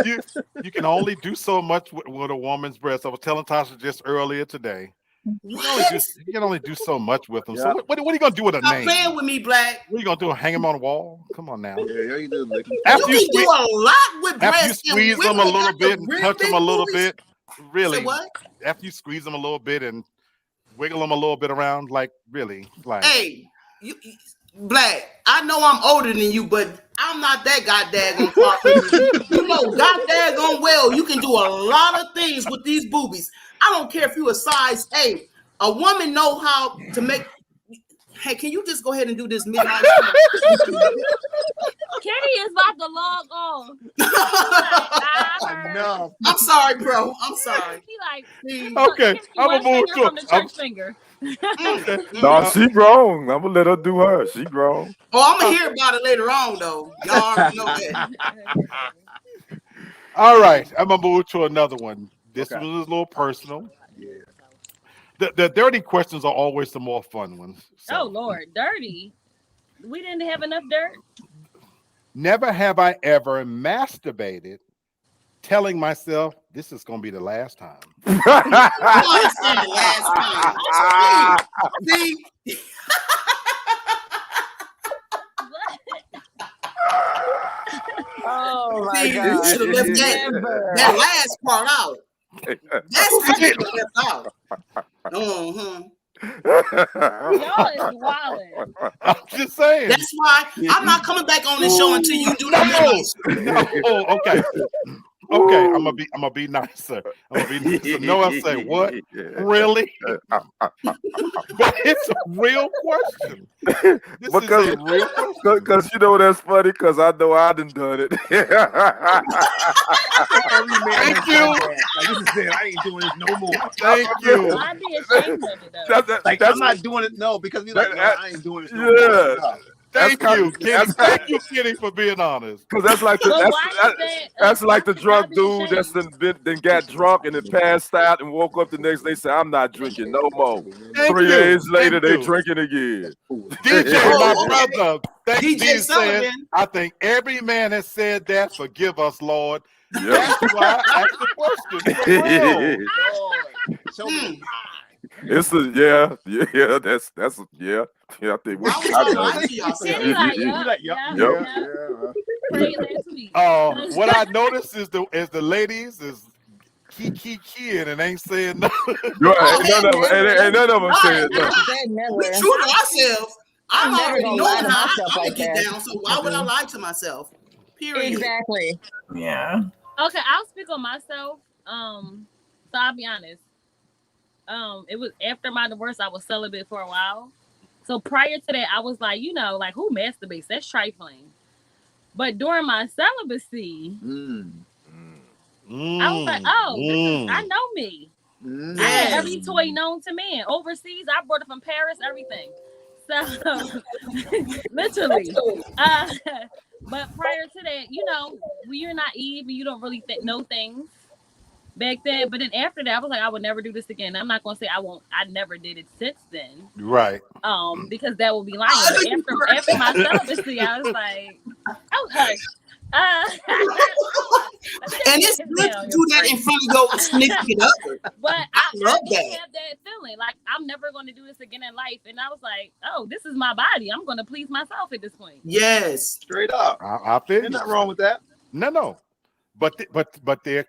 you can only do so much with a woman's breast. I was telling Tasha just earlier today. You can only do so much with them. Yeah. So what are you gonna do with a Stop name? playing with me, Black. What are you gonna do? Hang him on the wall? Come on now. Yeah, you do. After You you, can do a lot with after you breasts. and squeeze them a women little got the bit and real touch big them a little boobies. bit, really. Say what? After you squeeze them a little bit and wiggle them a little bit around, like really, like. Hey, Black, I know I'm older than you, but I'm not that goddamn far from you. You know goddamn well you can do a lot of things with these boobies. I don't care if you a size 8. A woman know how to make. Hey, can you just go ahead and do this midnight? Kenny is about to log on. No. I'm sorry, bro. I'm sorry. He like, Okay, I'm gonna move to from the church finger. No, she grown. I'm gonna let her do her. She grown. Oh, I'm gonna hear about it later on, though. Y'all already know that. All right, I'm gonna move to another one. This Okay. was a little personal. Yeah. The dirty questions are always the more fun ones. So. Oh Lord, dirty. We didn't have enough dirt. Never have I ever masturbated telling myself this is going to be the last time. I said the last time. See? Oh my See, God. you should have left that last part out. That's what you should have left out. Y'all is wilding. I'm just saying. That's why I'm not coming back on this show until you do that. No. Oh, okay. Okay, I'm gonna be nicer. I'm gonna be nicer. No, I say what? Really? But it's a real question. This is a real question. Because you know that's funny. Because I know I done it. Thank you. Like, this is it. I ain't doing this no more. Thank you. I'd be ashamed of it though. Like, I'm not doing it. No, because we like, That- I ain't doing this no more. Yeah. No. Thank That's you, kinda- Kenny. that's- Thank you, Kenny, for being honest. Because that's like the But why is that's that- like the why drunk be dude that's ashamed? then got drunk and then passed out and woke up the next day said I'm not drinking no more. Thank 3 you. days later Thank they you. drinking again. DJ, my brother. Thank DJ you, Sullivan. said, I think every man has said that. Forgive us, Lord. Yeah. That's why I asked the question. For real. Lord, show me the It's a that's I think Why would y'all lie to yourself? Kenny like, You like, yup, Yup. Played last week. What I noticed is the ladies is keying and ain't saying nothing. None of them said that. We true to ourselves. I'm I'm never already gonna knowing lie to how myself I like get that. down, so why would I lie to myself? Period. Exactly. Yeah. Okay, I'll speak on myself. So I'll be honest. It was after my divorce, I was celibate for a while. So prior to that, I was like, like who masturbates? That's trifling. But during my celibacy, I was like, oh, I know me. I had every toy known to man. Overseas, I brought it from Paris, everything. So literally. But prior to that, when you're naive and you don't really know things back then. But then after that, I was like, I would never do this again. I'm not gonna say I won't. I never did it since then. Right. Because that would be lying. But after my celibacy, I was like, oh hush. And it's good to do that in front of your significant other. But I love did that. have that feeling like I'm never going to do this again in life. And I was like, oh, this is my body. I'm going to please myself at this point. Yes. Straight up. I feel There's you. nothing wrong with that. No. But there's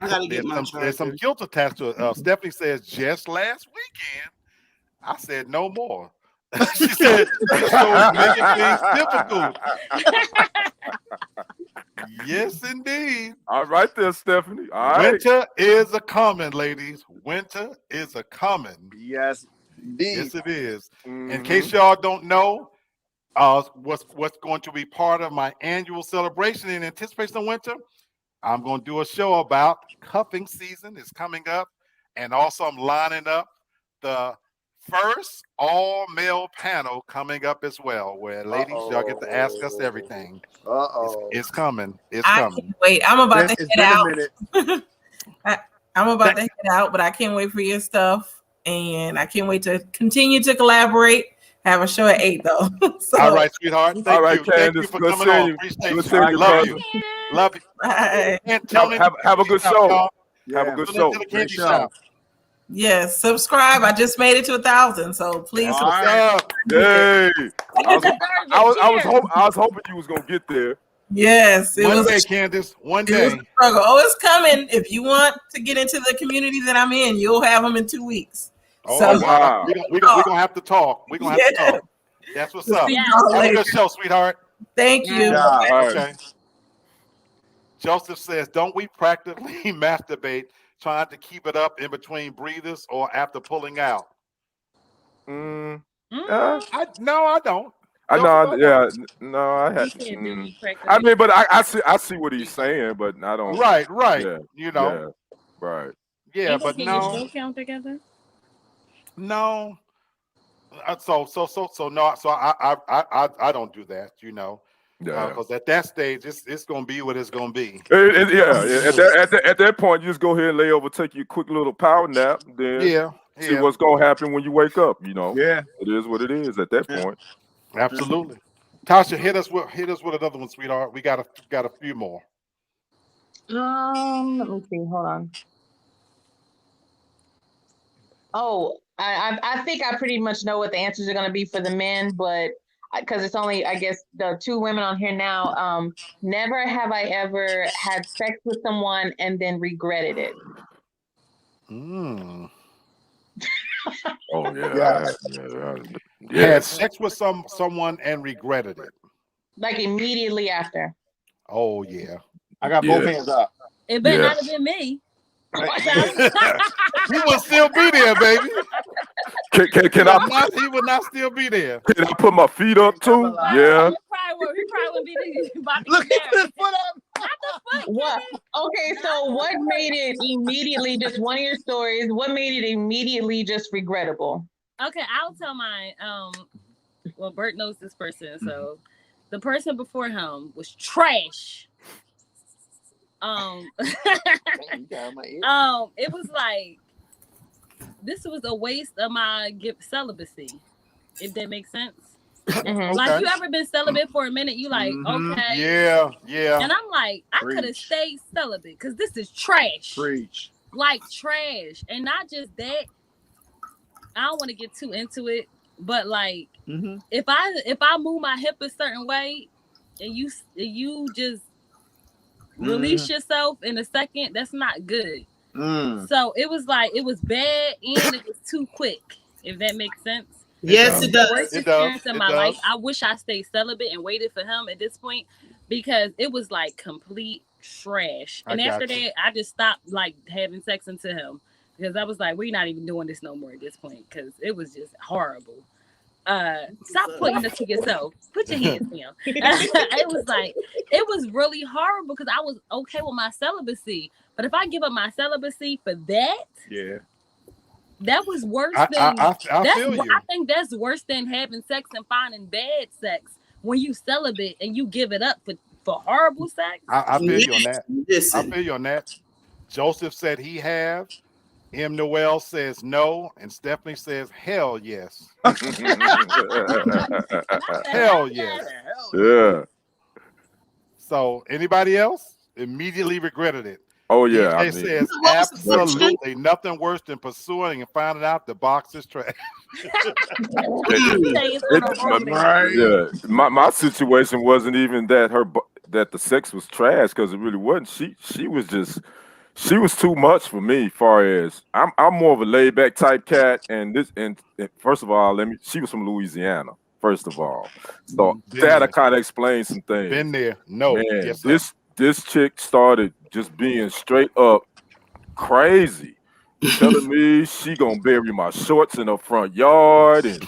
some guilt attached to it. Stephanie says just last weekend, I said no more. She said so it's making things difficult. Yes, indeed. All right there, Stephanie. All right. Winter is a coming, ladies. Winter is a coming. Yes, indeed. Yes, it is. Mhm. In case y'all don't know, what's going to be part of my annual celebration in anticipation of winter, I'm going to do a show about cuffing season is coming up, and also I'm lining up the first all-male panel coming up as well, where ladies, y'all get to ask us everything. It's coming. It's I coming. can't wait. I'm about to It's head out. been a minute. I'm about to head out, but I can't wait for your stuff, and I can't wait to continue to collaborate. Have a show at 8 though. So, All right, sweetheart. Thank All right, you. Thank you Candace, for good coming seeing on. you. Appreciate Good you. seeing I you, love brother. you. Love you. Bye. And Tony, Have a good show. y'all. Have a good Tune show. into the Great Candy show. Shop. Yes, subscribe. I just made it to 1,000, so please All subscribe. Yay! I was Cheers. hoping you was gonna get there. Yes, it One was. day, Candace. One It was day. a struggle. Oh, it's coming. If you want to get into the community that I'm in, you'll have them in 2 weeks. Oh, So- wow. We're gonna have to talk. We're gonna have to Yeah. talk. That's what's We'll up. see Yeah. y'all Have a later. good show, sweetheart. Thank you. Yeah. All right. Okay. Joseph says, don't we practically masturbate trying to keep it up in between breathers or after pulling out? Mm. No, I don't. I know. Yeah. No, I He had. said, do we practice I mean, but I see what he's saying, but I don't. Right. Yeah. You know. Yeah. Right. Yeah, People but can no. you still count together? No. So no. So I don't do that. You know. Yeah. Because at that stage, it's gonna be what it's gonna be. Yeah. At that point, you just go ahead and lay over, take your quick little power nap, then Yeah. see what's gonna happen when you wake up. You know. Yeah. It is what it is at that Yeah. point. Absolutely. Tasha, hit us with another one, sweetheart. We got a few more. Let me see. Hold on. Oh, I think I pretty much know what the answers are going to be for the men, but because it's only, I guess, the 2 women on here now. Never have I ever had sex with someone and then regretted it. Oh yeah. Yeah. Had sex with someone and regretted it. Like immediately after. Oh yeah. I got both Yeah. hands up. It better Yeah. not have been me. He will still be there, baby. Can He will not still be there. I put my feet up too? Yeah. He probably wouldn't be about to Look get at this foot up. Not the foot. What? Okay, so what made it immediately, just one of your stories, what made it immediately just regrettable? Okay, I'll tell mine. Well, Bert knows this person, so the person before him was trash. It was like this was a waste of my celibacy, if that makes sense. Like, you ever been celibate for a minute? You like, okay, Yeah. and I'm like, I could have Preach. stayed celibate because this is trash. Preach. Like trash, and not just that. I don't want to get too into it, but like, if I move my hip a certain way, and you just release yourself in a second, that's not good. So it was like, it was bad and it was too quick, if that makes sense. Yes, it does. Worst It does. experience in my life. I wish I stayed celibate and waited for him at this point, because it was like complete trash. And after that, I just stopped like having sex into him, because I was like, we're not even doing this no more at this point, because it was just horrible. Stop pointing this to yourself. Put your hands down. It was really horrible, because I was okay with my celibacy, but if I give up my celibacy for that, that was worse than I feel you. I think that's worse than having sex and finding bad sex when you celibate and you give it up for horrible sex. I feel you on that. I Listen, feel you on that. Joseph said he have. M. Noel says no, and Stephanie says hell yes. Hell yes. Yeah. So anybody else immediately regretted it? Oh yeah. I DJ mean, says What was the question? absolutely nothing worse than pursuing and finding out the box is trash. Right. yeah. My situation wasn't even that that the sex was trash, because it really wasn't. She was too much for me. Far as I'm more of a laid back type cat, and first of all, she was from Louisiana. First of all, so that kind of explains some things. Been there. No. Man, Yes, sir. this chick started just being straight up crazy, telling me she gonna bury my shorts in her front yard, and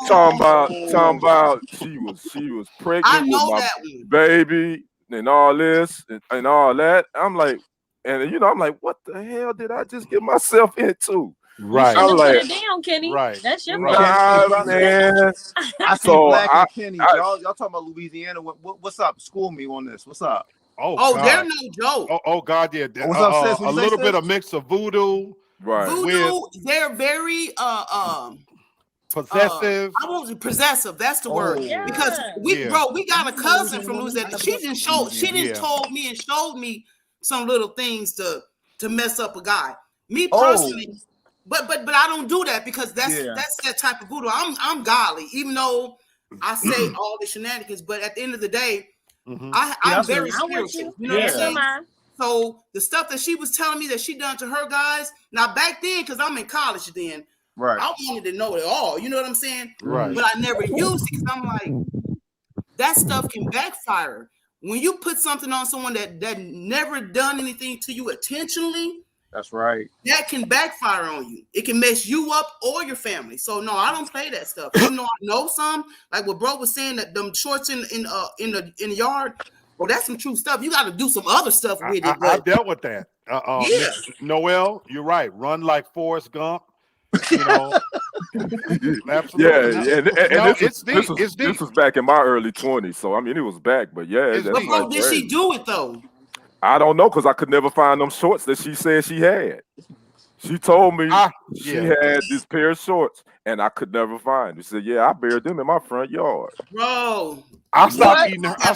talking about she was pregnant I with know my that one. baby and all this and all that. I'm like, I'm like, what the hell did I just get myself into? Right. You I'm should've like, put it down, Kenny. Right. That's your Right. fault. man. I see So Black I- and Kenny. Y'all talking about Louisiana. What's up? School me on this. What's up? Oh, Oh, God. they're no joke. Oh God, yeah. What's up, sis? A What'd you say, little sis? bit of mix of voodoo. Right. Voodoo, they're very Possessive. I won't possessive. That's the word. Yeah. Because we got a cousin from Louisiana. She didn't told me and showed me some little things to mess up a guy. Me personally, but I don't do that because that's that type of voodoo. I'm godly, even though I say all the shenanigans. But at the end of the day, I'm very spiritual. You know what I'm saying? So the stuff that she was telling me that she done to her guys. Now back then, because I'm in college then. Right. I wanted to know it all. You know what I'm saying? Right. But I never used it because I'm like, that stuff can backfire. When you put something on someone that never done anything to you intentionally, that's right. That can backfire on you. It can mess you up or your family. So no, I don't play that stuff. Even though I know some, like what bro was saying, that them shorts in the yard. Well, that's some true stuff. You got to do some other stuff with it. I dealt with that. Noel, you're right. Run like Forrest Gump. You know, absolutely. Yeah. This was back in my early 20s, so I mean it was back, but yeah. But bro, did she do it though? I don't know because I could never find them shorts that she said she had. She told me she had this pair of shorts, and I could never find them. She said, "Yeah, I buried them in my front yard." Bro, I stopped eating. I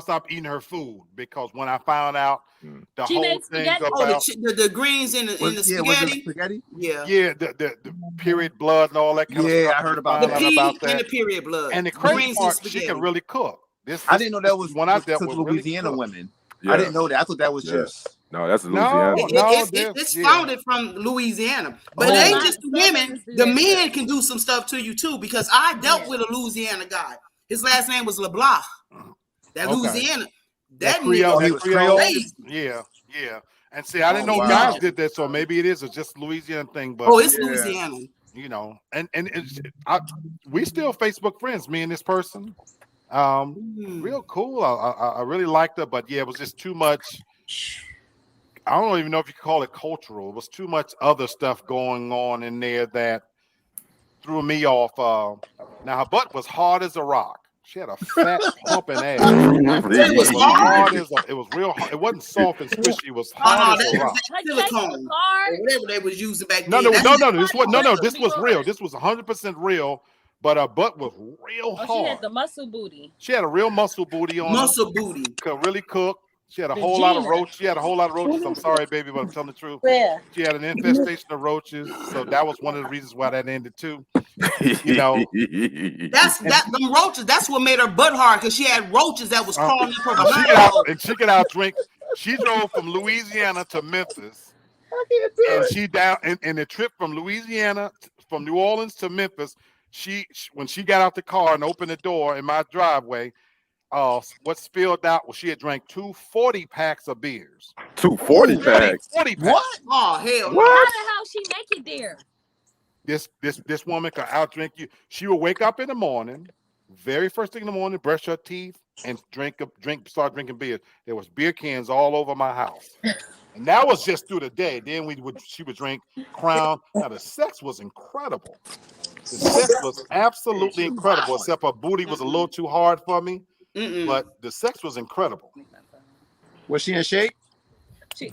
stopped eating her food because when I found out the she whole thing about the greens in the spaghetti. Yeah, the period blood and all that kind of stuff. I heard about the that. pea about that. and the period blood. And the crazy part, she could really cook. I didn't know that was when I dealt with Louisiana really women. Yeah. I didn't know that. I thought that was just no. That's Louisiana. It's founded from Louisiana, but it ain't just the women. The men can do some stuff to you too. Because I dealt with a Louisiana guy. His last name was LeBlanc. That Louisiana. That Creole. crazy. Yeah. And see, I didn't know guys did that, so maybe it is just Louisiana thing. But it's Louisiana. You know, and we still Facebook friends. Me and this person. Real cool. I really liked her, but yeah, it was just too much. I don't even know if you could call it cultural. It was too much other stuff going on in there that threw me off. Now her butt was hard as a rock. She had a fat pumping ass. It was hard as it was real hard. It wasn't soft and squishy. It was hard as a rock. Silicone, whatever they was using back then. No. This was real. This was 100% real. But her butt was real hard. She had the muscle booty. She had a real muscle booty on. Muscle booty. Could really cook. She had a whole lot of roaches. She had a whole lot of roaches. I'm sorry, baby, but I'm telling the truth. Yeah. She had an infestation of roaches, so that was one of the reasons why that ended too. You know, them roaches. That's what made her butt hard because she had roaches that was crawling up her behind. She could out drink. She drove from Louisiana to Memphis, and she down in the trip from Louisiana from New Orleans to Memphis. When she got out the car and opened the door in my driveway. What spilled out was she had drank 2 40 packs of beers. 2 40 packs. 40 packs. What? Oh hell! What? How the hell she make it there? This woman could outdrink you. She would wake up in the morning, very first thing in the morning, brush her teeth, and start drinking beer. There was beer cans all over my house, and that was just through the day. Then she would drink Crown. Now the sex was incredible. The sex was absolutely incredible, except her booty was a little too hard for me. But the sex was incredible. Was she in shape?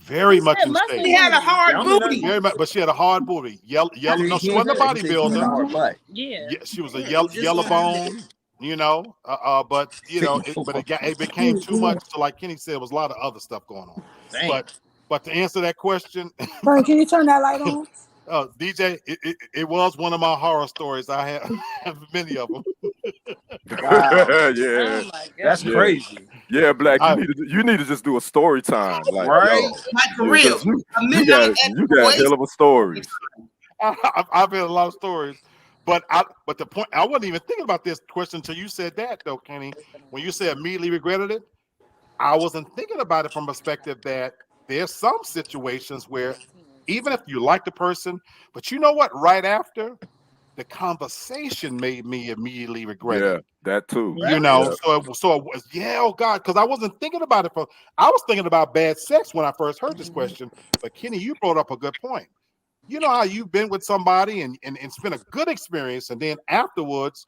Very much in shape. She had a hard booty. Very much, but she had a hard booty. Yellow. No, she wasn't a bodybuilder. Yeah, she was a yellow bone. You know, but you know, it became too much. So, like Kenny said, there was a lot of other stuff going on. Dang. But to answer that question, Frank, can you turn that light on? DJ, it was one of my horror stories. I have many of them. Wow. Yeah, oh my God. That's crazy. Yeah, Black. You need to just do a story time, like, right? Like for real. You got hell of a story. I've had a lot of stories, but the point I wasn't even thinking about this question until you said that, though, Kenny. When you said immediately regretted it, I wasn't thinking about it from a perspective that there's some situations where even if you like the person, but you know what? Right after, the conversation made me immediately regret it. Yeah, that too. You know, so it was, oh God, because I wasn't thinking about it. I was thinking about bad sex when I first heard this question. But Kenny, you brought up a good point. You know how you've been with somebody and it's been a good experience, and then afterwards,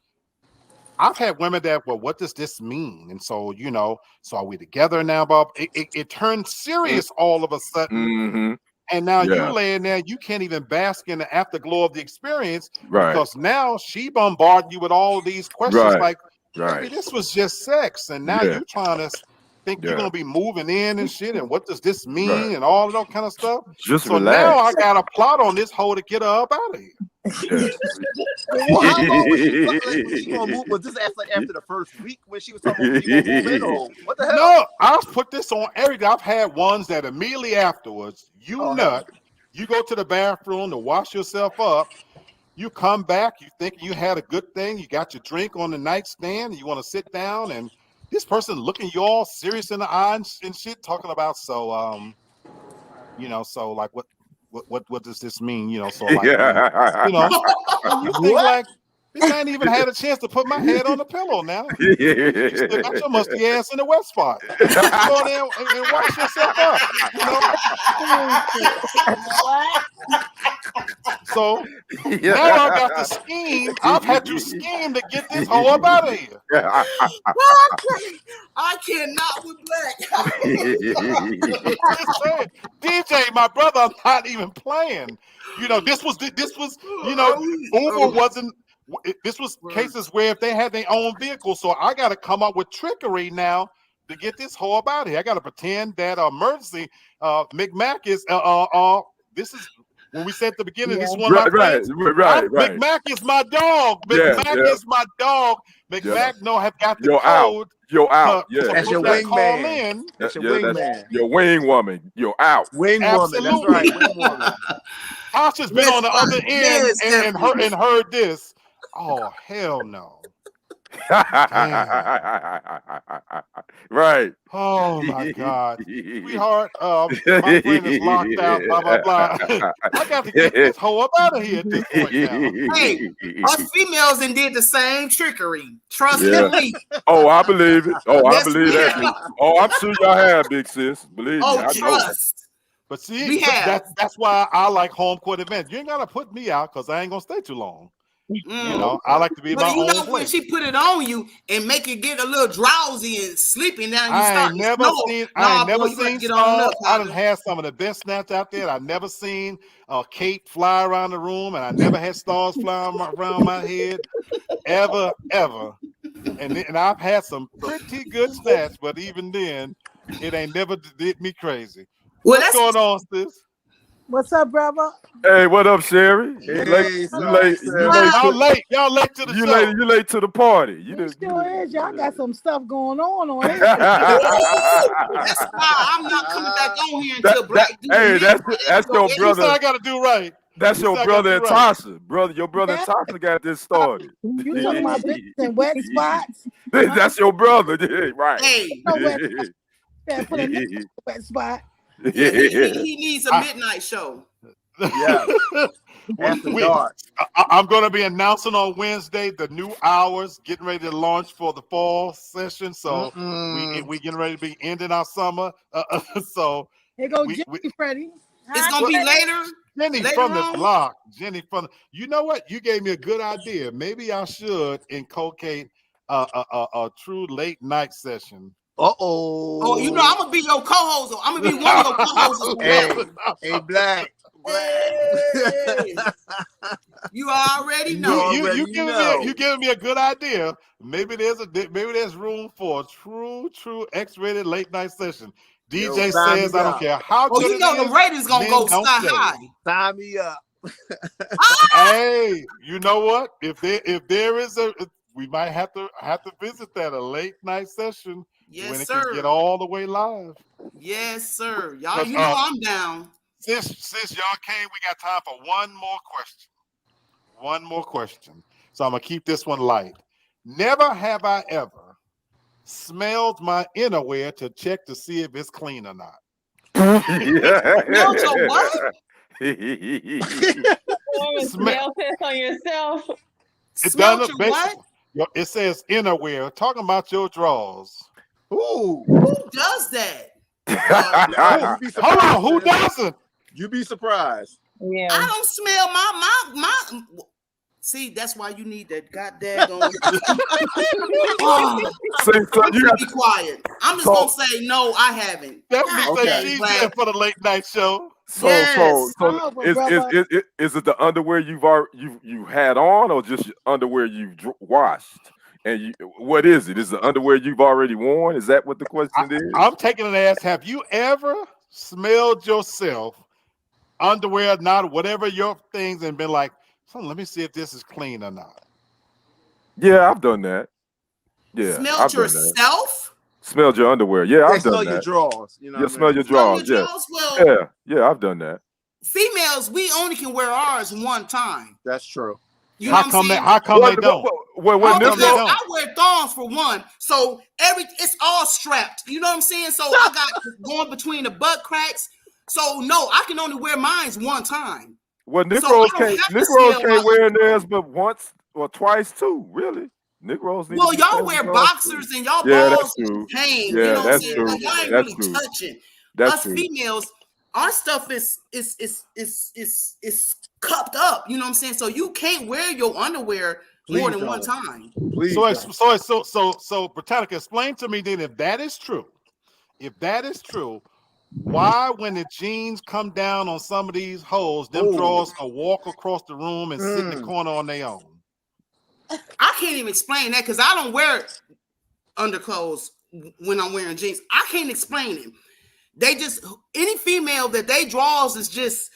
I've had women that, well, what does this mean? And so, you know, so are we together now, Bob? It turned serious all of a sudden. Mm-hmm. And now Yeah. you're laying there, you can't even bask in the afterglow of the experience Right. because now she bombarding you with all these questions Right. like, Right. baby, this was just sex. And now Yeah. you're trying to think you're Yeah. gonna be moving in and shit, and what does this mean Right. and all of that kind of stuff. Just So now I relax. got a plot on this hoe to get her up out of here. Yeah. Well, how long was she, like, was she gonna move? Was this after the first week when she was talking about she gonna move in, or what the hell? No, I'll put this on everything. I've had ones that immediately afterwards, you nut, you go to the bathroom to wash yourself up, you come back, you think you had a good thing, you got your drink on the nightstand, you want to sit down, and this person looking you all serious in the eye and shit, talking about you know, so like what does this mean? You know, so like you know, you think like this ain't even had a chance to put my head on the pillow now. You still got your musty ass in the wet spot. Go there and wash yourself up. You know? So now I got the scheme. I've had to scheme to get this hoe up out of here. I cannot with Just saying. DJ, my brother, I'm not even playing. You know, this was you know, Uber wasn't. This was cases where if they had their own vehicle, so I got to come up with trickery now to get this hoe up out of here. I got to pretend that emergency McMack is this is when we said at the beginning. This is one of my friends. Right. McMack is my dog. McMack is my dog. McMack have got the code. You're out. Yeah, that's your wingman. That's your wingman. Your wing woman. You're out. Wing woman. That's right. Wing woman. Tasha's been on the other end and heard this. Oh, hell no. Right. Oh my God. Sweetheart, my friend is locked out, blah, blah, blah. I got to get this hoe up out of here at this point now. Hey, us females and did the same trickery. Trust me. Oh, I believe it. Oh, I Yes, believe we that. have. Oh, I'm sure y'all have, big sis. Believe me. I know. Trust. But see, We have. that's why I like home court events. You ain't got to put me out because I ain't going to stay too long. You know, I like to be in But my you own know when place. she put it on you and make you get a little drowsy and sleepy, now you I start ain't to never snore. seen. Nah, I ain't never boy, you gotta seen get on Snow. up, I done Tyler. had some of the best snaps out there. I never seen Kate fly around the room, and I never had stars flying around my head, ever. And I've had some pretty good snaps, but even then, it ain't never did me crazy. Well, What's going on, sis? What's up, brother? Hey, what up, Sherry? Hey, Y'all late. Y'all late to the show. You late to the party. You It sure is. Y'all got some stuff going on here. That's why I'm not coming back on here until Black dude. Hey, that's your You brother. said I got to do right. That's your brother and Tasha. Your brother and Tasha got this started. You talking about bitches and wet spots? That's your brother, yeah, right? Hey, No wet spots. Put a wet spot. he needs a midnight show. Yeah. After dark. I'm going to be announcing on Wednesday the new hours, getting ready to launch for the fall session. So we getting ready to be ending our summer. So Here go Jimmy Freddie. It's gonna be later. Jenny later from the on? block. Jenny from the, you know what? You gave me a good idea. Maybe I should inculcate a true late night session. Oh, you know I'm gonna be your co-host. I'm gonna be one of your co-hosts. Hey, Black. Hey. You already know. You giving me a good idea. Maybe there's room for a true X-rated late night session. DJ says I don't care how good you know the ratings gonna go sky high. Sign me up. Hey, you know what? If there is we might have to visit that a late night session when it can get all the way live. Yes, sir. Y'all, you know I'm down. Since y'all came, we got time for one more question. One more question. So I'm gonna keep this one light. Never have I ever smelled my innerwear to check to see if it's clean or not. Smelled your what? Smell test on yourself. It Smelled your what? It says innerwear. Talking about your drawers. Ooh. Who does that? Hold on, who doesn't? You be surprised. Yeah. I don't smell my. See, that's why you need that goddamn. You got to be quiet. I'm just gonna say no. I haven't. That's what she's there for the late night show. So Over, is it the underwear you had on, or just underwear you washed? And what is it? Is the underwear you've already worn? Is that what the question is? I'm taking it as, have you ever smelled yourself underwear, not whatever your things, and been like, let me see if this is clean or not? Yeah, I've done that. Yeah, Smelled I've done yourself? that. Smelled your underwear. Yeah, I've done smell that. your drawers. You know, Yeah, smell your drawers. Yeah, Well, yeah, I've done that. females, we only can wear ours one time. That's true. You know what I'm saying? How come they don't? Because I wear thongs for one, so it's all strapped. You know what I'm saying? So I got going between the butt cracks. So no, I can only wear mine one time. Well, Negroes can't wear theirs but once or twice too. Really, Negroes need. Well, y'all wear boxers and y'all balls hang. Yeah, you know that's what I'm saying? true. Like, y'all ain't That's really true. touching. That's Us true. females, our stuff is cupped up. You know what I'm saying? So you can't wear your underwear more than one time. So Britannica, explain to me then, if that is true, why when the jeans come down on some of these hoes, them drawers can walk across the room and sit in the corner on their own? I can't even explain that because I don't wear underclothes when I'm wearing jeans. I can't explain it. They just, any female that they draws is just,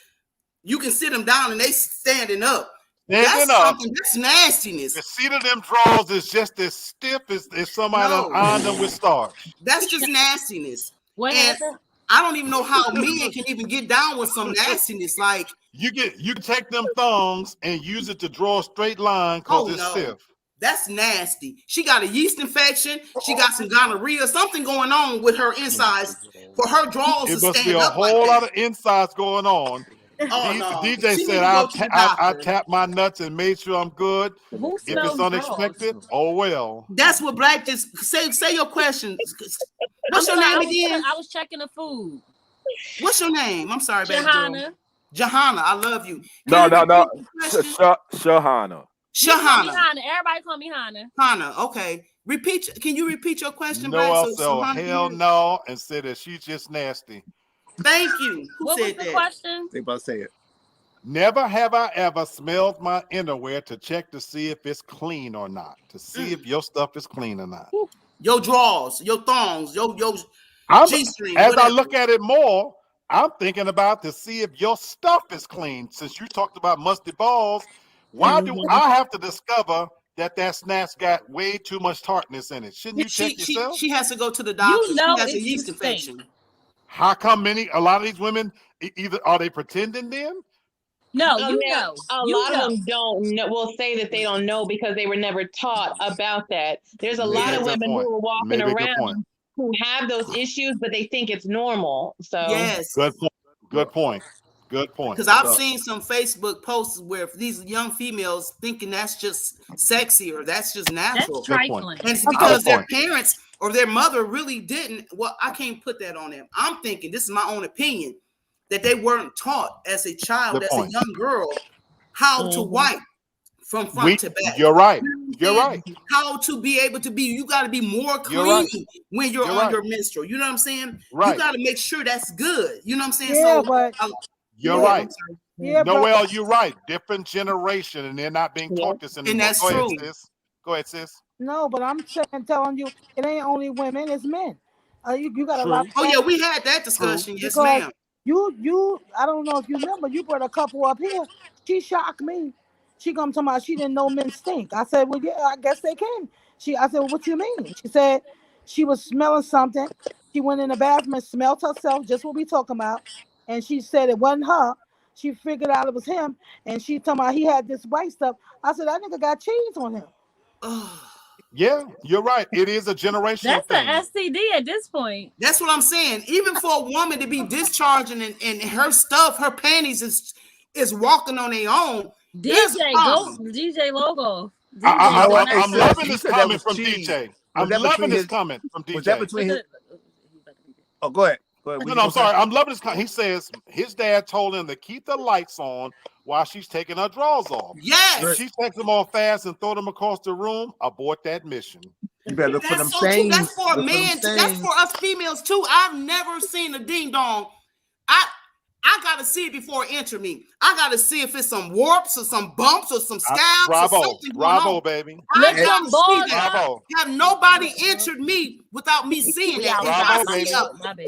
you can sit them down and they standing up. That's nastiness. The seat of them drawers is just as stiff as somebody ironed them with starch. That's just nastiness. What happened? I don't even know how men can even get down with some nastiness. Like you take them thongs and use it to draw a straight line because it's stiff. That's nasty. She got a yeast infection. She got some gonorrhea. Something going on with her insides for her drawers to stand up. It must be a whole lot of insides going on. DJ said, I tapped my nuts and made sure I'm good. If it's unexpected, oh well. That's what Black just say your question. What's your name again? I was checking the food. What's your name? I'm sorry, baby. Johanna, I love you. No. Shahana. Everybody call me Hannah. Hannah, okay. Can you repeat your question? No, hell no, and said that she's just nasty. Thank you. What was the question? They about to say it. Never have I ever smelled my underwear to check to see if it's clean or not. To see if your stuff is clean or not. Your drawers, your thongs, your G-string. As I look at it more, I'm thinking about to see if your stuff is clean. Since you talked about musty balls, why do I have to discover that snatch got way too much tartness in it? Shouldn't you check yourself? She has to go to the doctor. You know, she has a yeast infection. How come a lot of these women, either are they pretending then? No, A lot of them don't know, will say that they don't know because they were never taught about that. There's a lot of women who are walking around who have those issues, but they think it's normal. So yes, good point. Because I've seen some Facebook posts where these young females thinking that's just sexy or that's just natural. That's trifling. And it's because their parents or their mother really didn't. Well, I can't put that on them. I'm thinking, this is my own opinion, that they weren't taught as a child, as a young girl, how to wipe from front to back. You're right. How to be able to be, you got to be more clean when you're on your menstrual. You know what I'm saying? Right. You got to make sure that's good. You know what I'm saying? Yeah, so but you're right. Yeah, Noelle, you're right. Different generation, and they're not being taught this anymore. And that's true. Go ahead, sis. No, but I'm telling you, it ain't only women, it's men. You got a lot. Oh yeah, we had that discussion. Yes, ma'am. You, I don't know if you remember, you brought a couple up here. She shocked me. She come to my, she didn't know men stink. I said, well, yeah, I guess they can. I said, well, what you mean? She said she was smelling something. She went in the bathroom and smelled herself, just what we talking about. And she said it wasn't her. She figured out it was him. And she told me he had this white stuff. I said, that nigga got cheese on him. Yeah, you're right. It is a generational thing. That's an STD at this point. That's what I'm saying. Even for a woman to be discharging and her stuff, her panties is walking on their own. DJ Logo. I'm loving this comment from DJ. I'm loving this comment from DJ. Was that between his... Oh, go ahead. No, I'm sorry. I'm loving this comment. He says his dad told him to keep the lights on while she's taking her drawers off. Yes. If she takes them off fast and throw them across the room, abort that mission. You better look for them stains. That's for a man. That's for us females too. I've never seen a ding dong. I gotta see it before it enter me. I gotta see if it's some warps or some bumps or some scabs or Bravo, something going bravo, on. baby. I Lick gotta them balls see that. Bravo. Have nobody entered me without me seeing that. If Bravo, I see baby. My bad.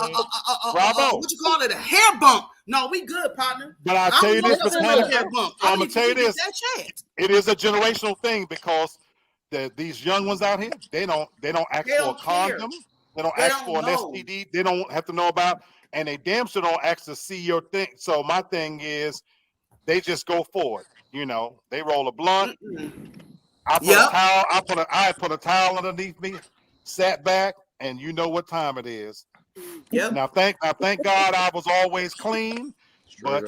Bravo. what you call it, a hair bump? No, we good, partner. But I'll I tell you don't this, know Miss what's Candace, a hair bump. so I I'm gonna need tell you to get this. that chance. It is a generational thing because these young ones out here, they don't ask They for a don't care. condom, they don't They ask don't for an know. STD, they don't have to know about, and they damn sure don't ask to see your thing. So my thing is, they just go for it. You know, they roll a blunt. I put a towel. I put a towel underneath me, sat back, and you know what time it is. Yep. Now thank God I was always clean, but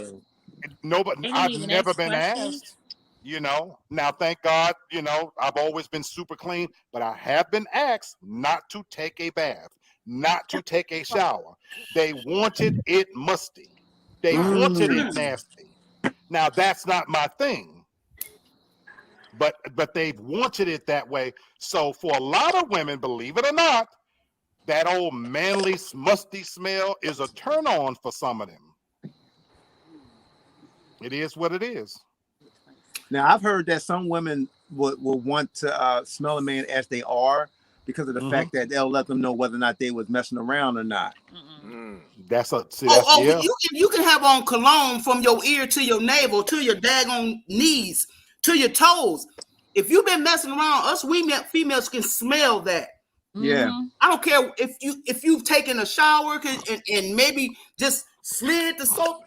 nobody. They didn't I've even never ask been questions. asked. You know. Now thank God. You know, I've always been super clean, but I have been asked not to take a bath, not to take a shower. They wanted it musty. They wanted it nasty. Now that's not my thing, but they've wanted it that way. So for a lot of women, believe it or not, that old manly musty smell is a turn on for some of them. It is what it is. Now I've heard that some women will want to smell a man as they are because of the fact that they'll let them know whether or not they was messing around or not. That's a yeah. You can have on cologne from your ear to your navel to your daggone knees to your toes. If you've been messing around, us females can smell that. Yeah. I don't care if you've taken a shower and maybe just slid the soap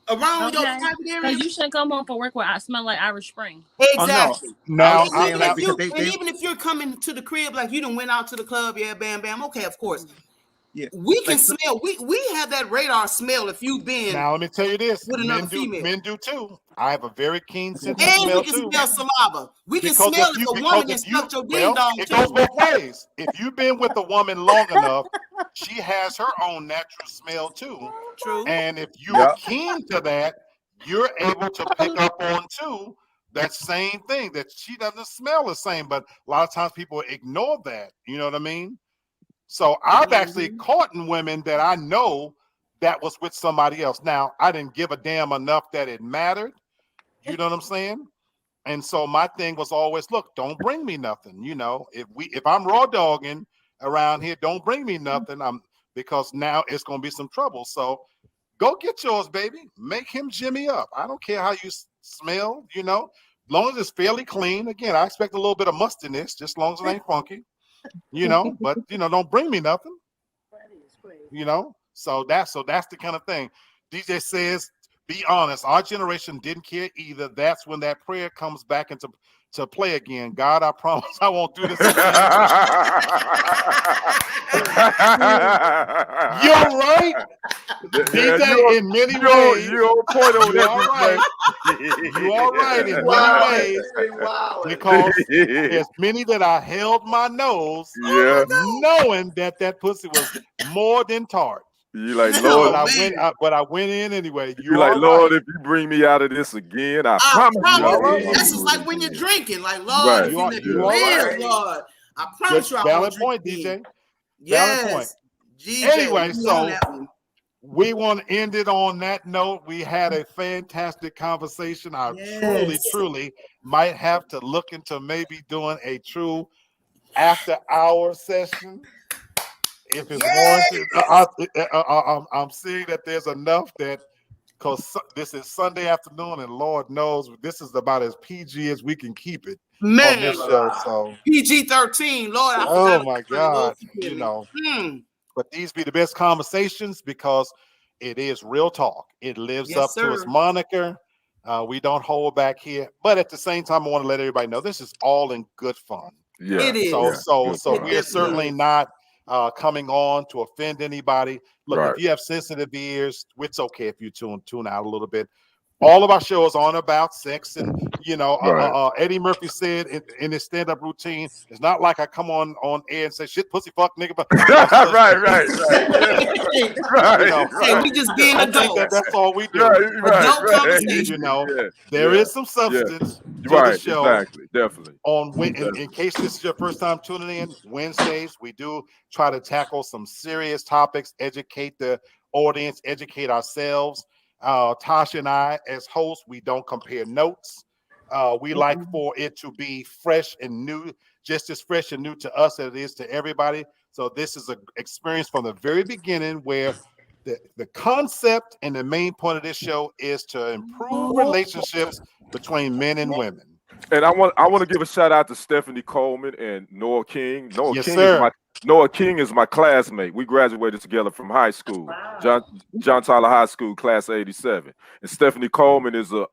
around your private area. You shouldn't come home from work where I smell like Irish Spring. Exactly. Now, even if you're coming to the crib like you done went out to the club, yeah, bam, bam. Okay, of course. Yeah, we can smell. We have that radar smell. If you've been now, let me tell you this: with another female, men do too. I have a very keen sense of and smell we can too. smell saliva. We can smell if a woman has sucked your ding dong. It goes both ways. If you've been with a woman long enough, she has her own natural smell too. True. And if you're keen to that, you're able to pick up on too that same thing, that she doesn't smell the same. But a lot of times people ignore that. You know what I mean? So I've actually caught in women that I know that was with somebody else. Now, I didn't give a damn enough that it mattered. You know what I'm saying? And so my thing was always, look, don't bring me nothing. You know, if I'm raw dogging around here, don't bring me nothing. Because now it's gonna be some trouble. So go get yours, baby. Make him jimmy up. I don't care how you smell, you know, as long as it's fairly clean. Again, I expect a little bit of mustiness, just as long as it ain't funky. You know, but you know, don't bring me nothing. You know, so that's the kind of thing. DJ says, be honest. Our generation didn't care either. That's when that prayer comes back into play again. God, I promise I won't do this again. You're right. DJ, in many ways. You're on point over there. All right. You are right in many ways. Because there's many that I held my nose, knowing that pussy was more than tart. You like, Lord, but I went in anyway. You like, Lord, if you bring me out of this again, I promise you. Right. That's just like when you're drinking. Like, Lord, if you let me live, Lord, I promise you I won't point, drink DJ. Yes. Valid point. DJ, anyway, so we want to end it on that note. We had a fantastic conversation. I truly might have to look into maybe doing a true after-hour session. If it's warranted, I'm seeing that there's enough that, because this is Sunday afternoon, and Lord knows this is about as PG as we can keep it on this show. So PG-13, Lord. Oh my God, you know. But these be the best conversations because it is real talk. It lives up to its moniker. We don't hold back here, but at the same time, I want to let everybody know this is all in good fun. Yeah, it is. So we are certainly not coming on to offend anybody. Look, if you have sensitive ears, it's okay if you tune out a little bit. All of our shows on about sex, and you know, Eddie Murphy said in his stand-up routine, it's not like I come on air and say shit, pussy, fuck, nigga. But right. You know, hey, we just being adults. That's all we do. Adult conversation. You know, there is some substance to the show. Exactly, definitely. In case this is your first time tuning in, Wednesdays we do try to tackle some serious topics, educate the audience, educate ourselves. Tasha and I, as hosts, we don't compare notes. We like for it to be fresh and new, just as fresh and new to us as it is to everybody. So this is an experience from the very beginning where the concept and the main point of this show is to improve relationships between men and women. And I want to give a shout out to Stephanie Coleman and Noah King. Noah King is my classmate. We graduated together from high school, John Tyler High School, class of '87. And Stephanie Coleman is a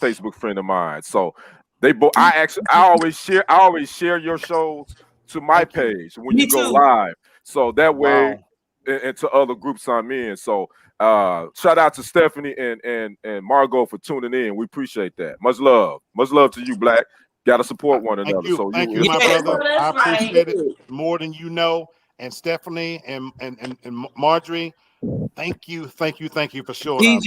Facebook friend of mine. So they both. I always share your shows to my page when you go live. So that way, and to other groups I'm in. So shout out to Stephanie and Margot for tuning in. We appreciate that. Much love to you, Black. Got to support one another. Thank you, my brother. I appreciate it more than you know. And Stephanie and Marjorie, thank you for showing up.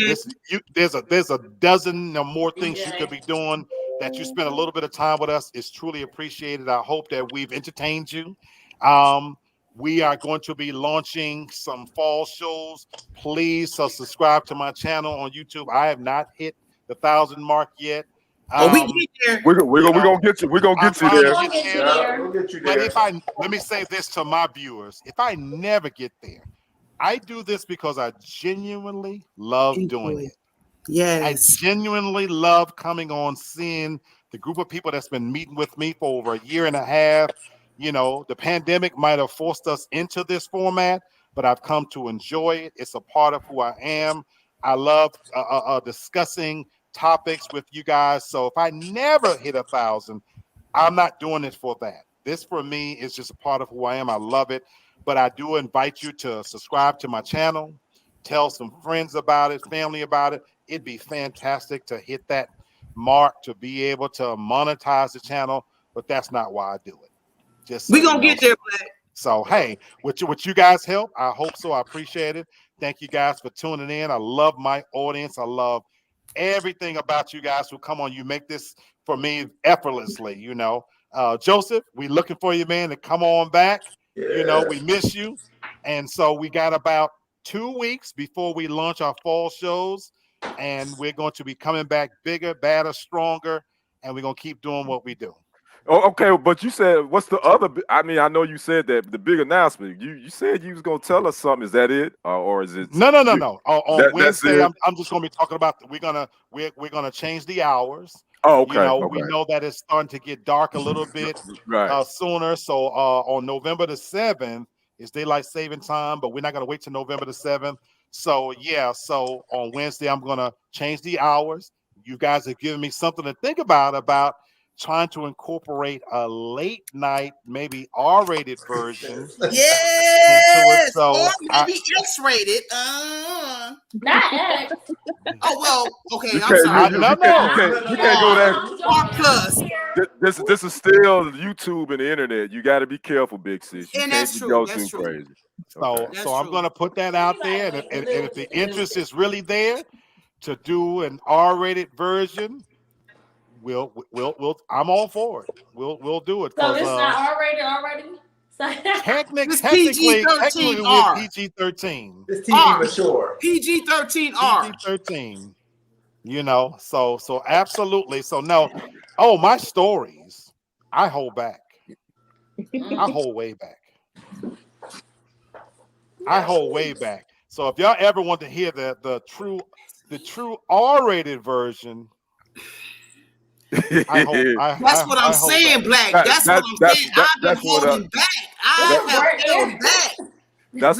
There's a dozen or more things you could be doing that you spend a little bit of time with us. It's truly appreciated. I hope that we've entertained you. We are going to be launching some fall shows. Please subscribe to my channel on YouTube. I have not hit the 1,000 mark yet. We're gonna get you. We're gonna get you there. We'll get you there. But let me say this to my viewers: if I never get there, I do this because I genuinely love doing it. Yes, I genuinely love coming on, seeing the group of people that's been meeting with me for over a year and a half. You know, the pandemic might have forced us into this format, but I've come to enjoy it. It's a part of who I am. I love discussing topics with you guys. So if I never hit 1,000, I'm not doing it for that. This for me is just a part of who I am. I love it. But I do invite you to subscribe to my channel, tell some friends about it, family about it. It'd be fantastic to hit that mark, to be able to monetize the channel, but that's not why I do it. Just we're gonna get there, Black. So hey, with you guys help, I hope so. I appreciate it. Thank you guys for tuning in. I love my audience. I love everything about you guys who come on. You make this for me effortlessly, you know. Joseph, we looking for you, man, to come on back. You know, we miss you. And so we got about 2 weeks before we launch our fall shows, and we're going to be coming back bigger, badder, stronger, and we're going to keep doing what we do. Oh, okay, but you said what's the other? I mean, I know you said that the big announcement. You said you was gonna tell us something. Is that it, or is it? No. On Wednesday, I'm just gonna be talking about. We're gonna change the hours. Oh, okay. You know, we know that it's starting to get dark a little bit sooner. So on November the 7th is daylight saving time, but we're not gonna wait till November the 7th. So yeah, so on Wednesday I'm gonna change the hours. You guys have given me something to think about trying to incorporate a late night, maybe R-rated version. Yes, so or maybe X-rated. Not X. Oh well, okay. You I'm sorry. You can't go there. R plus. This is still YouTube and the internet. You got to be careful, Big Sis. You And can't that's go true. too That's true. crazy. So I'm gonna put that out there, and if the interest is really there to do an R-rated version, we'll I'm all for it. We'll do it. So it's not R-rated already? Technically, PG-13 we're PG-13. It's TV mature. PG-13 R. PG-13. You know, so absolutely. So no. Oh, my stories, I hold back. I hold way back. I hold way back. So if y'all ever want to hear the true R-rated version, That's what I'm saying, Black. That's what I'm saying. I've been holding back. I have held back. That's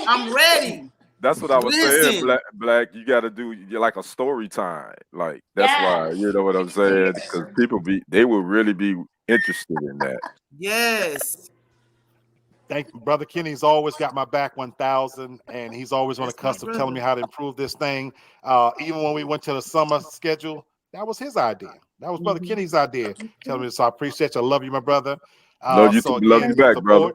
I'm ready. That's what I was saying, Black. You got to do like a story time. Like that's why, you know what I'm saying? Because people they will really be interested in that. Yes. Thank you. Brother Kenny's always got my back 1,000, and he's always on the cusp of telling me how to improve this thing. Even when we went to the summer schedule, that was his idea. That was Brother Kenny's idea. Telling me, so I appreciate you. I love you, my brother. Love you back, brother.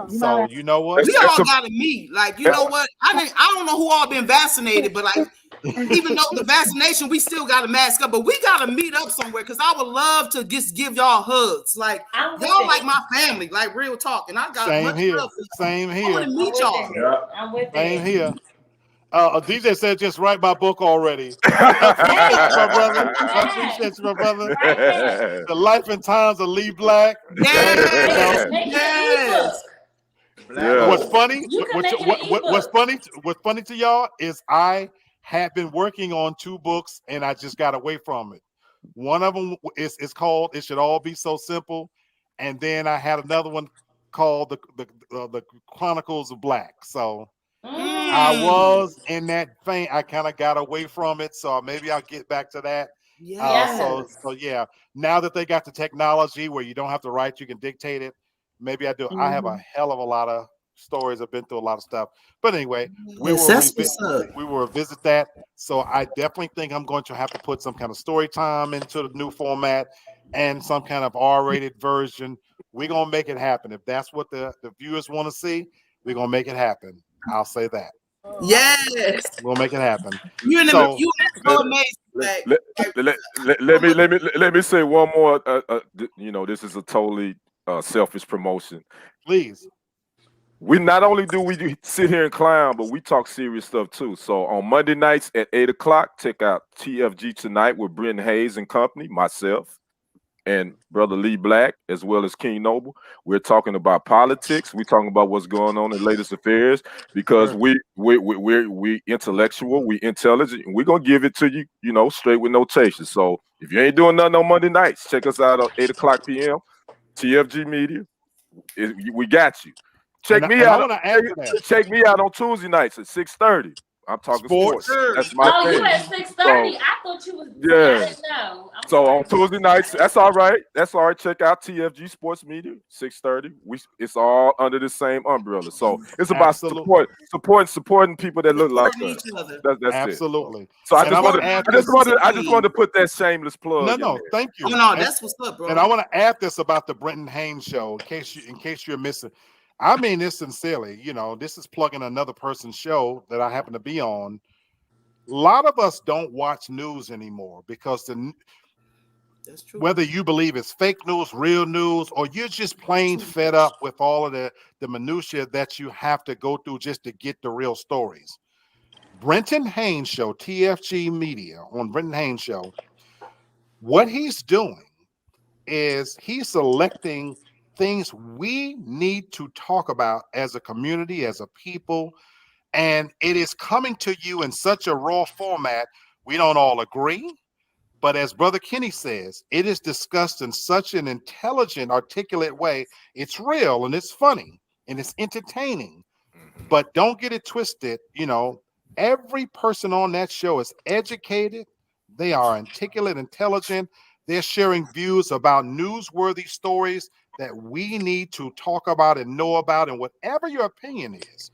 So you know what? We all gotta meet. Like, you know what? I don't know who all been vaccinated, but like, even though the vaccination, we still gotta mask up. But we gotta meet up somewhere because I would love to just give y'all hugs. Like, y'all like my family, like real talk. And I got same much here. love for you. Same here. I want to meet y'all. I'm with Same here. DJ said just write my book already. My brother. I appreciate you, my brother. The Life and Times of Lee Black. Yes. Yeah. What's funny? You can make it an What's ebook. funny? What's funny to y'all is I have been working on 2 books and I just got away from it. One of them is called "It Should All Be So Simple," and then I had another one called the Chronicles of Black. So I was in that vein. I kind of got away from it, so maybe I'll get back to that. Yes. So yeah. Now that they got the technology where you don't have to write, you can dictate it. Maybe I do. I have a hell of a lot of stories. I've been through a lot of stuff. But anyway, we Yes, will that's what's up. we will revisit that. So I definitely think I'm going to have to put some kind of story time into the new format and some kind of R-rated version. We're gonna make it happen. If that's what the viewers want to see, we're gonna make it happen. I'll say that. Yes. We'll make it happen. You and So you so amazing. Like, Let me say one more. You know, this is a totally selfish promotion. Please. We not only do we sit here and clown, but we talk serious stuff too. So on Monday nights at 8 o'clock, check out TFG Tonight with Brenton Hayes and company, myself, and Brother Lee Black, as well as King Noble. We're talking about politics. We're talking about what's going on in latest affairs because we're intellectual, we intelligent, and we're gonna give it to you, you know, straight with no chaser. So if you ain't doing nothing on Monday nights, check us out at 8 o'clock p.m. TFG Media. We got you. Check me out on Tuesday nights at 6:30. I'm talking sports. That's my thing. You at 6:30? I thought you was. Yeah. I didn't know. So on Tuesday nights, that's all right. That's all right. Check out TFG Sports Media, 6:30. It's all under the same umbrella. So it's about supporting people that look like us. That's absolutely. It. So I just wanted to put that shameless plug. No, thank you. No, that's what's up, bro. And I want to add this about the Brenton Haynes show, in case you're missing. I mean this sincerely. You know, this is plugging another person's show that I happen to be on. A lot of us don't watch news anymore because that's true. Whether you believe it's fake news, real news, or you're just plain fed up with all of the minutia that you have to go through just to get the real stories. Brenton Haynes show, TFG Media on Brenton Haynes show, what he's doing is he's selecting things we need to talk about as a community, as a people, and it is coming to you in such a raw format. We don't all agree, but as Brother Kenny says, it is discussed in such an intelligent, articulate way. It's real and it's funny and it's entertaining, but don't get it twisted. You know, every person on that show is educated. They are articulate, intelligent. They're sharing views about newsworthy stories that we need to talk about and know about, and whatever your opinion is,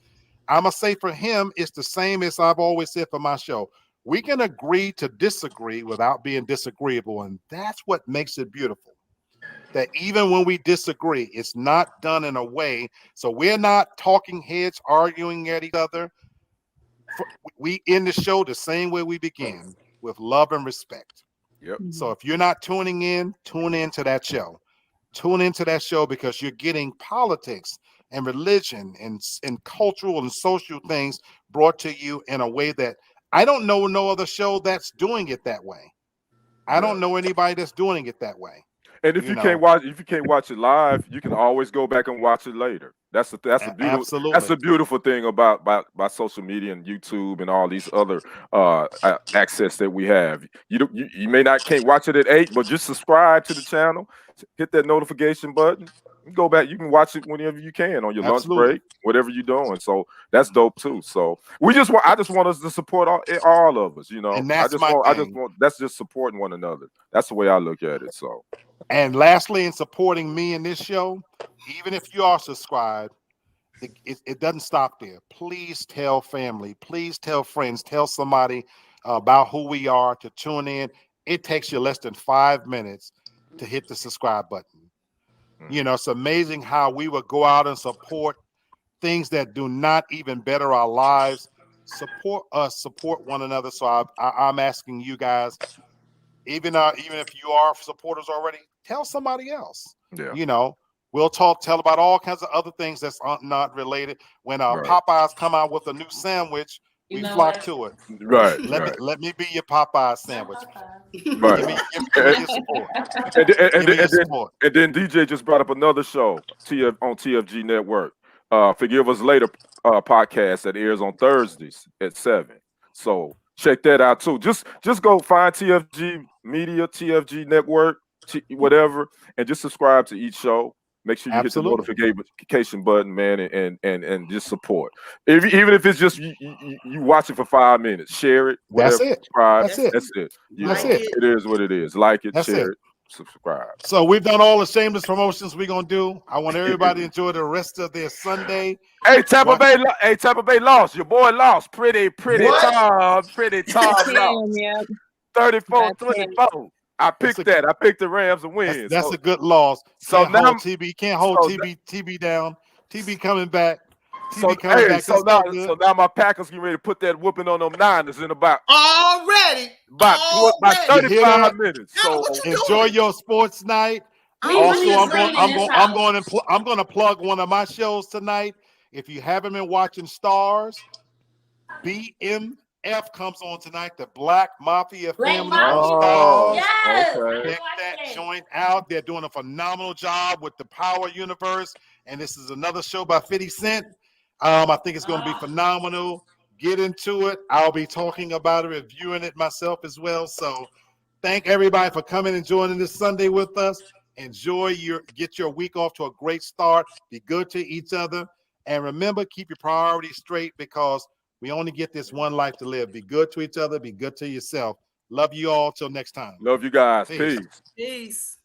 I'm going to say for him, it's the same as I've always said for my show. We can agree to disagree without being disagreeable, and that's what makes it beautiful. That even when we disagree, it's not done in a way, so we're not talking heads arguing at each other. We end the show the same way we begin, with love and respect. Yep. So if you're not tuning in, tune into that show. Tune into that show because you're getting politics and religion and cultural and social things brought to you in a way that I don't know no other show that's doing it that way. I don't know anybody that's doing it that way. And if you can't watch it live, you can always go back and watch it later. That's a beautiful thing about social media and YouTube and all these other access that we have. You can't watch it at 8, but just subscribe to the channel, hit that notification button, and go back. You can watch it whenever you can on your lunch break, whatever you're doing. So that's dope too. So I just want us to support all of us. You know, and that's that's just supporting one another. That's the way I look at it. So. And lastly, in supporting me in this show, even if you are subscribed, it doesn't stop there. Please tell family, please tell friends, tell somebody about who we are to tune in. It takes you less than 5 minutes to hit the subscribe button. You know, it's amazing how we would go out and support things that do not even better our lives. Support us, support one another. So I'm asking you guys, even if you are supporters already, tell somebody else. Yeah. You know, we'll tell about all kinds of other things that's not related. When Popeyes come out with a new sandwich, We flock to it. Right. Let me be your Popeye sandwich. Right. Give me your support. And then DJ just brought up another show on TFG Network. Forgive Us Later podcast that airs on Thursdays at 7. So check that out too. Just go find TFG Media, TFG Network, whatever, and just subscribe to each show. Make sure you hit the notification button, man, and just support. Even if it's just you watch it for 5 minutes, share it. Whatever, That's it. Subscribe. That's it. That's it. That's it. It is what it is. Like it, That's share it. it, subscribe. So we've done all the shameless promotions we're gonna do. I want everybody to enjoy the rest of their Sunday. Hey, Tampa Bay lost. Your boy lost. Pretty Tom. Pretty Tom lost. 34-24. I picked that. I picked the Rams to win. That's a good loss. So Can't now hold TB. Can't hold TB down. TB coming back. TB coming back. So now my Packers getting ready to put that whooping on them Niners in about 35 minutes. So enjoy your sports night. Also, I'm going to plug one of my shows tonight. If you haven't been watching Stars, BMF comes on tonight. The Black Mafia family. Check that joint out. They're doing a phenomenal job with the Power Universe, and this is another show by 50 Cent. I think it's going to be phenomenal. Get into it. I'll be talking about it, reviewing it myself as well. So thank everybody for coming and joining this Sunday with us. Get your week off to a great start. Be good to each other. And remember, keep your priorities straight because we only get this one life to live. Be good to each other. Be good to yourself. Love you all. Till next time. Love you guys. Peace. Peace.